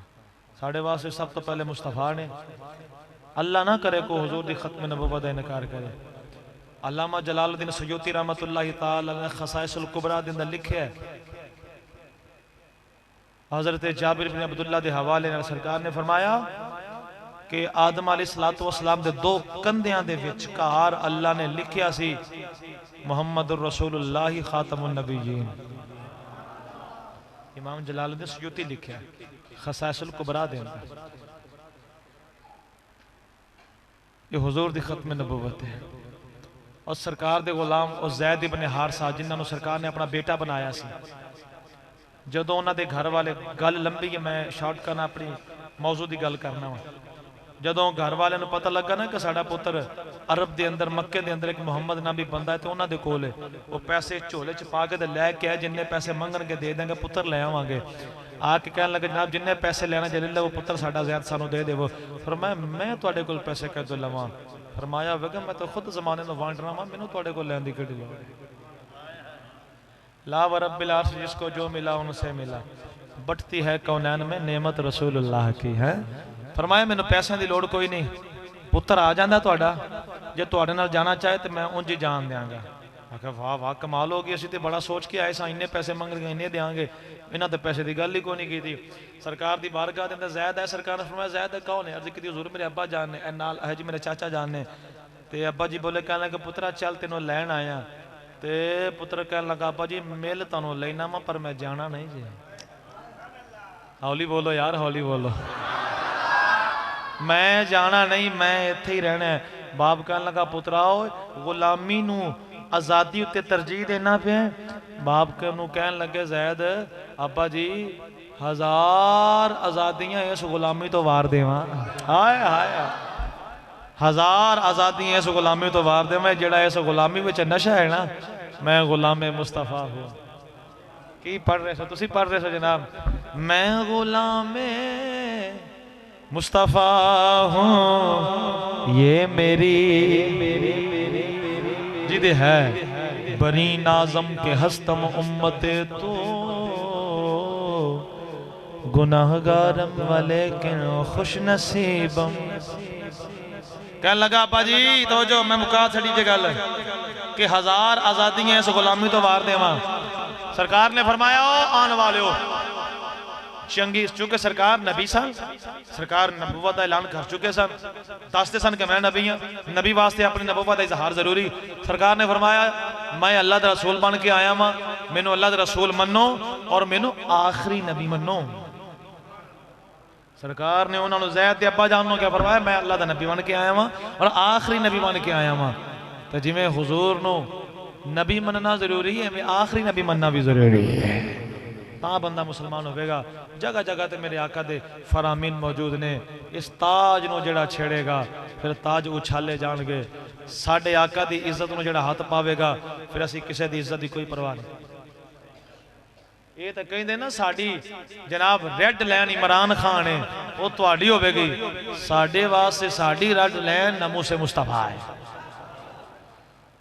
साडे वास्ते सब तो पहले मुस्तफा ने। अल्लाह ना करे को हुजूर दी खत्म नबूवत दा इनकार करे। अल्लामा जलालुद्दीन सयूती रहमतुल्लाहि ताला ने खसाइसुल कुबरा दे अंदर लिखिया है, हज़रत जाबिर बिन अब्दुल्लाह के हवाले नाल सरकार ने फरमाया कि आदम अलैहिस्सलातु वस्सलाम दे दो कंधियां दे विचकार अल्लाह ने लिखिया सी मुहम्मदुर रसूलुल्लाह खातमुन नबीयीन। इमाम जलालुद्दीन सयूती लिखिया खसाइसुल कुबरा दे अंदर। ये हुजूर दी खत्म नबुवत है। और सरकार दे गुलाम और ज़ैद इब्न हारिसा जिन्होंने सरकार ने अपना बेटा बनाया सी, जदों उन्होंने घर वाले गल लंबी है, मैं शॉर्ट करना अपनी मौजू की गल करना वा। जदों घर वाले नूं पता लगा ना कि साडा पुत्र अरब के अंदर मक्के के अंदर एक मुहम्मद नामी बंदा है, तो उन्होंने कोल वो पैसे झोले च पा के लैके आए, जिन्ने पैसे मंगन के दे देंगे, पुत्र ले आवांगे। आके कहने लगे जनाब जिन्ने पैसे लेना चाहिए वो पुत्र साडा ज़ैद सानू दे देवो। फरमाया मैं तुहाडे कोल पैसे कैसे लवां? फरमाया वेगा मैं तो खुद जमाने नूं वांटना वा, मैनूं तुहाडे कोल लैण दी किहड़ी लोड़ है? ला व रब्बिल अर्श जिसको जो मिला उनसे मिला, बटती है कौनैन में नेमत रसूलुल्लाह की है। फरमाया मैनूं पैसों की लोड़ कोई नहीं, पुत्र आ जाता तुहाडा, जे तुहाडे नाल जाना चाहे तो मैं उंज ही जान देंगा। आखिर वाह वाह कमाल हो गई, असीं ते बड़ा सोच के आए सां, इन्ने पैसे मंग रहे इन्ने देंगे, इन्हां ते पैसे की गल ही कोई नहीं की। सरकार की बारगाह के अंदर ज़ैद है, सरकार ने फरमाया ज़ैद कौन है? अर्ज़ की हुज़ूर मेरे अब्बा जान ने, नाल है जी मेरे चाचा जान ने। ते अब्बा जी बोले कहने लगे पुत्रा चल तेनों लैण आया। ते पुत्र कहने लगा अब्बा जी मिल तुहानूं लेना वा पर मैं जाना नहीं जी। हौली बोलो यार हौली बोलो, मैं जाना नहीं, मैं इत्थे ही रहना है। बाप कहने लगा पुत्राओ गुलामी नूं आज़ादी उत्ते तरजीह देना पे। बाप के नूं कहन लगे ज़ैद अब्बा जी 1000 आज़ादियां इस गुलामी तो वार देवां। हाय हाय 1000 आज़ादियां इस गुलामी तो वार देवां, जिहड़ा इस गुलामी विच नशा है ना, मैं गुलामे मुस्तफा हूँ। की पढ़ रहे सो तुसीं? पढ़ रहे सो जनाब, मैं गुलामे मुस्तफा हूँ, ये मेरी जिद है बनी नाजम के हस्तम उम्मते तो गुनाहगारम वाले के खुश नसीबम। कहने लगा अब्बा जी तो जो मैं मुका छड़ी जे गल कि 1000 आज़ादियां इस गुलामी तो वार देवां। सरकार ने फरमाया आने वाले हो चंगी, चूंकि सरकार नबी सन, सरकार नबूवत का ऐलान कर चुके सन, दसते सन कि मैं नबी हाँ, नबी वास्ते अपनी नबूवत का इजहार जरूरी। सरकार ने फरमाया मैं अल्लाह का रसूल बन के आया वां, मैनू अल्लाह का रसूल मनो और मैनू आखिरी नबी मनो। सरकार ने उन्होंने ज़ैद के अब्बा जान क्या फरमाया, मैं अल्लाह का नबी बन के आया वां और आखिरी नबी बन के आया वां। तो जिवें हुजूर नू नबी मनना जरूरी है, आखिरी नबी मनना भी जरूरी है, ता बंदा मुसलमान होगा। जगह जगह ते मेरे आका दे फरामीन मौजूद ने। इस ताज नू जेड़ा छेड़ेगा फिर ताज उछाले जाणगे। साडे आका दी इज्जत नू जेड़ा हाथ पावेगा फिर असीं किसी दी इज्जत दी कोई परवाह नहीं। ये तो कहते ना साड़ी जनाब रेड लैन इमरान खान है, वो तुहाडी होवेगी, साडे वास्ते साड़ी रेड लैन नमूसे मुस्तफा है।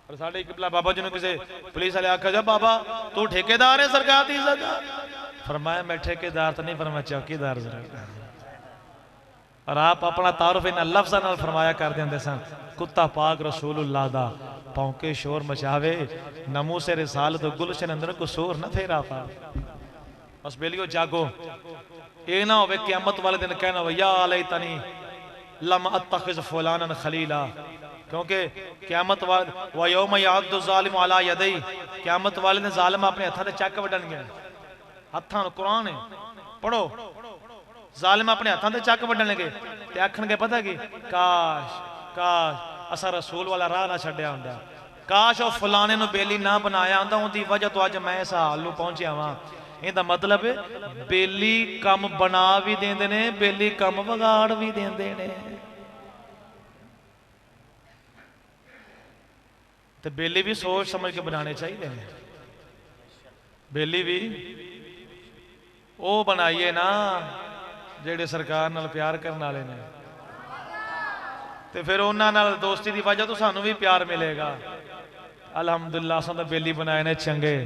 और साडे किबला बाबा जी ने किसी पुलिस वाले आखा जा बाबा तू ठेकेदार है सरकार की इज्जत दा? फरमाया मैं ठेकेदार तो नहीं, पर मैं चौकीदार जरूर। और आप अपना तारुफ इन लफ्ज़ां नाल फरमाया कर देंदे सन, कुत्ता पाक रसूलुल्लाह दा भौंके शोर मचावे, नमूसे रिसालत गुलशन अंदर कसूर न फेरा पा। बस बेलियो जागो, ये ना होवे क़यामत वाले दिन कहना हो या लैतनी लम अत्तखिज़ फुलानन खलीला, क्योंकि क़यामत वाले व यौम यअद्दु ज़ालिमु अला यदैहि, क़यामत वाले दिन ज़ालिम अपने हत्थां ते चक वड्डणगे। हत्थां कुरान है पढ़ो, ज़ालिम अपने हत्थां ते चक वड्डणगे ते आखणगे पता की काश काश असा रसूल वाला राह ना छड्डिया हुंदा, काश वो फलाने नूं बेली ना बनाया हुंदा, उनकी वजह तो अज मैं इस हाल नूं पहुंचिया वां। इहदा मतलब बेली कम बना भी देंदे ने, बेली कम वगाड़ भी देंदे ने। ते बेली भी सोच समझ के बनाने चाहिए। बेली भी वो बनाइए ना जेड़े सरकार नाल प्यार करने वाले ने, ते फिर उन्हां नाल दोस्ती की वजह तो सानू भी प्यार मिलेगा। अलहमदुलिल्लाह असां तां बेली बनाए ने चंगे,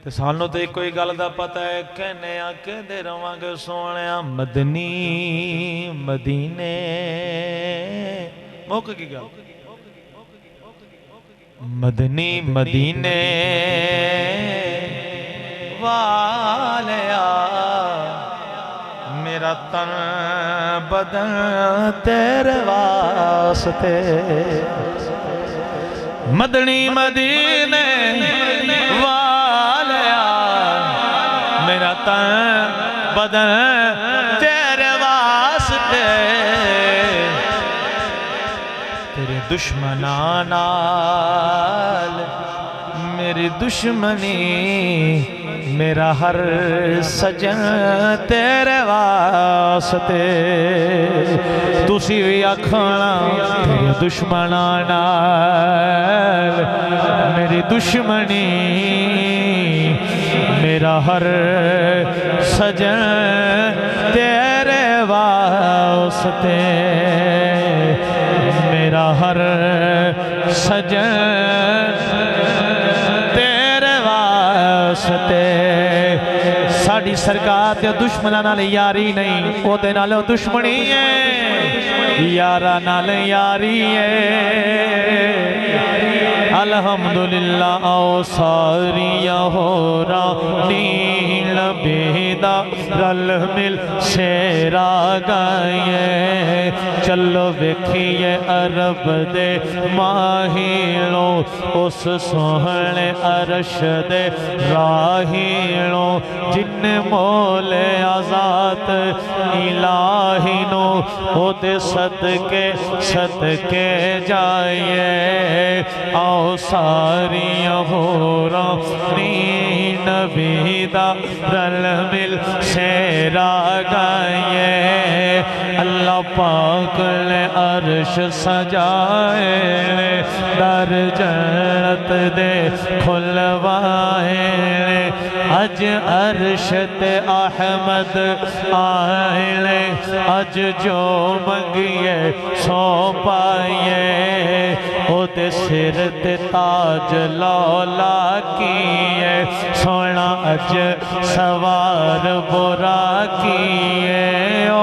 ते सानू तो एक ही गल दा पता है, कहने आ कहते रवांगे सोने मदनी मदीने। मुक की गल मदनी मदीने वालिया मेरा तन बदन तेरे वास्ते मदनी मदीने वालिया मेरा तन बदन तेरे वास्ते तेरे दुश्मना नाल मेरी दुश्मनी मेरा हर सजन तेरे वास्ते तुसी भी आखना तेरे दुश्मना नाल मेरी दुश्मनी मेरा हर सजन तेरे वास्ते मेरा हर सजन तेरे वास्ते साड़ी सरकार ते दुश्मना नाल यारी नहीं ओदे नाल दुश्मनी है यारा नाल यारी है अल्हम्दुलिल्लाह आओ सारिया हो नील बेदा रल मिल शेरा गाये चलो वेखिए अरब दे माहीलो उस सोहने अरश दे राहीलो जिन मोले आजाद इलाही नो ओदे सदके सदके जाए आओ सारिया होरा नबी दा रल मिल शेरा गाये अल्लाह पाक ने अर्श सजाए दर जन्नत दे खुलवाए अज अर्श ते अहमद आए अज जो मंगिए सो पाइए ओदे सिर ते ताज लौला किए सोना अज सवार बुरा किए ओ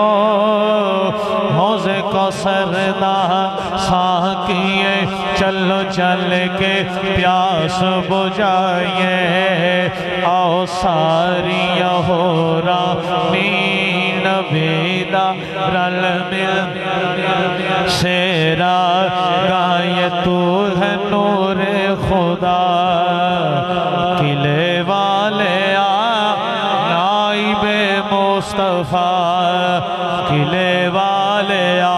हौज़े कौसर दा साकिए चलो चल के प्यास बुझाइए आओ सारिया होरा नबी दा रल मिल शेरा गाये तू है नूर खुदा किले वाले आ नाइबे मुस्तफा किले वाले आ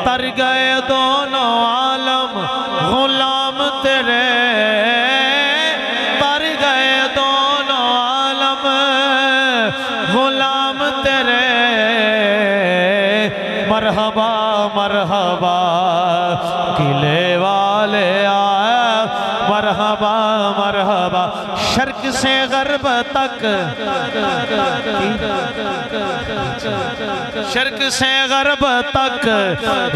तर गए दोनों आलम गुलाम तेरे तर गए दोनों आलम गुलाम तेरे मरहबा मरहबा किले वाले आया मरहबा मरहबा शर्क से गर्ब तक शर्क से गर्ब तक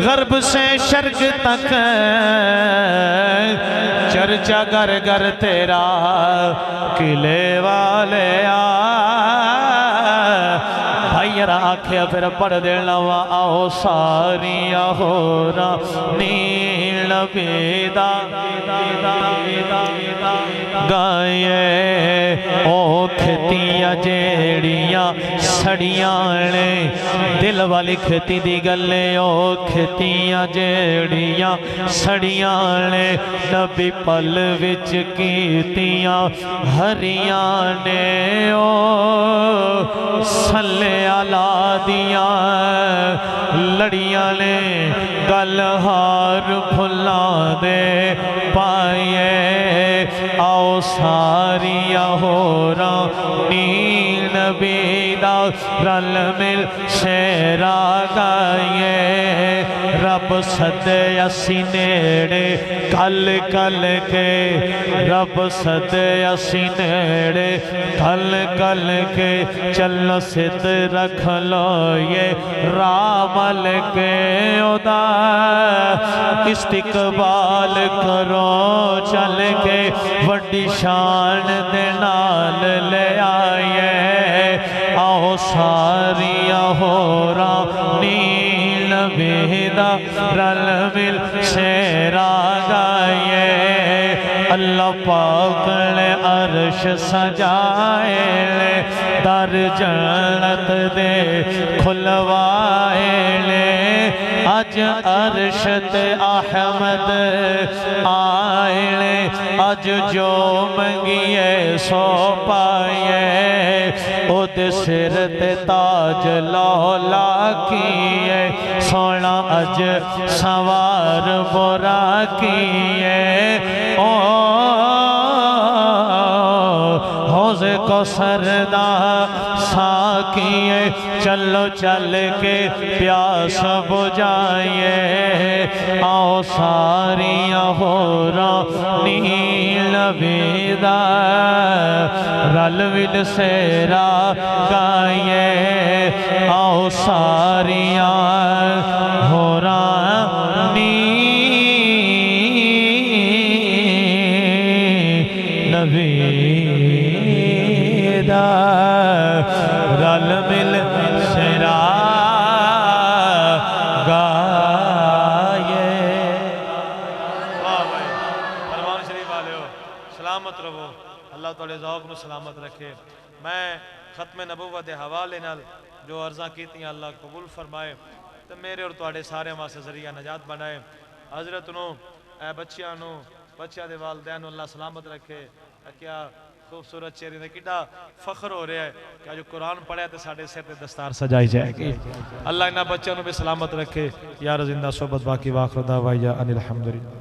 गर्ब से शर्क तक चर्चा कर कर तेरा किले वाले आखे फिर पढ़ देना वा आओ सारिया होरा नील बेदा गाये ओ खतियां जेड़ियां सड़ियां ने दिल वाली खेती दी गल्ले ओ खतियां जेड़ियां सड़ियां ने नबी पल विच कीतियां हरियां ने ओ सल्ले अला दियां लड़ियां ने गल हार फुल्लां दे पाए आओ सारिया होरा नबी दा रल मिल शेरा गाये रब सदे असी नेड़े कल कल के रब सदे असी नेड़े कल कल के चलो सिद्ध रख लो ये रामल के उदा इस्तिकबाल करो चल के वड्डी शान दे नाल ले आए आओ सारिया होरा नील बेदा रल मिल शेरा गाये अल्लाह पाक ने अर्श सजाए ले, दर जन्नत दे खुलवाए ले। अज अर्श ते अहमद आए ले, अज जो मंगिए सो पाए। ओदे सिर ते ताज लौला किए, सोना अज सवार बोरा किए। ओ हौज़े को सरदा साकिए, चलो चल के प्यास बुझाइए। आओ सारियां होरा नील विदा, रल विल सेरा गाइए। आओ सारियां होरा नवीदा, रल मिल सेरा गाये। वाह भाई, परवान शरीफ वाले हो, सलामत रहो, अल्लाह तुहाडे ज़ौक़ नूं सलामत रखे। मैं खत्म नबूवत के हवाले नाल जो अर्ज़ा कीतियां अल्लाह कबूल फरमाए तो मेरे और तुहाडे सारे वास्ते जरिया नजात बनाए। हज़रत नूं बच्चियां नूं बच्चियां दे वालिदैन नूं अल्लाह सलामत रखे। क्या खूबसूरत चेहरे ने कितना फख्र हो रहा है कि आज कुरान पढ़िया तो साढ़े सिर ते दस्तार सजाई जाएगी। अल्लाह इन्हां बच्चों को भी सलामत रखे। यार जिंदा सोबत बाकी वाखर दावा या अनिल हम्दुलिल्लाह।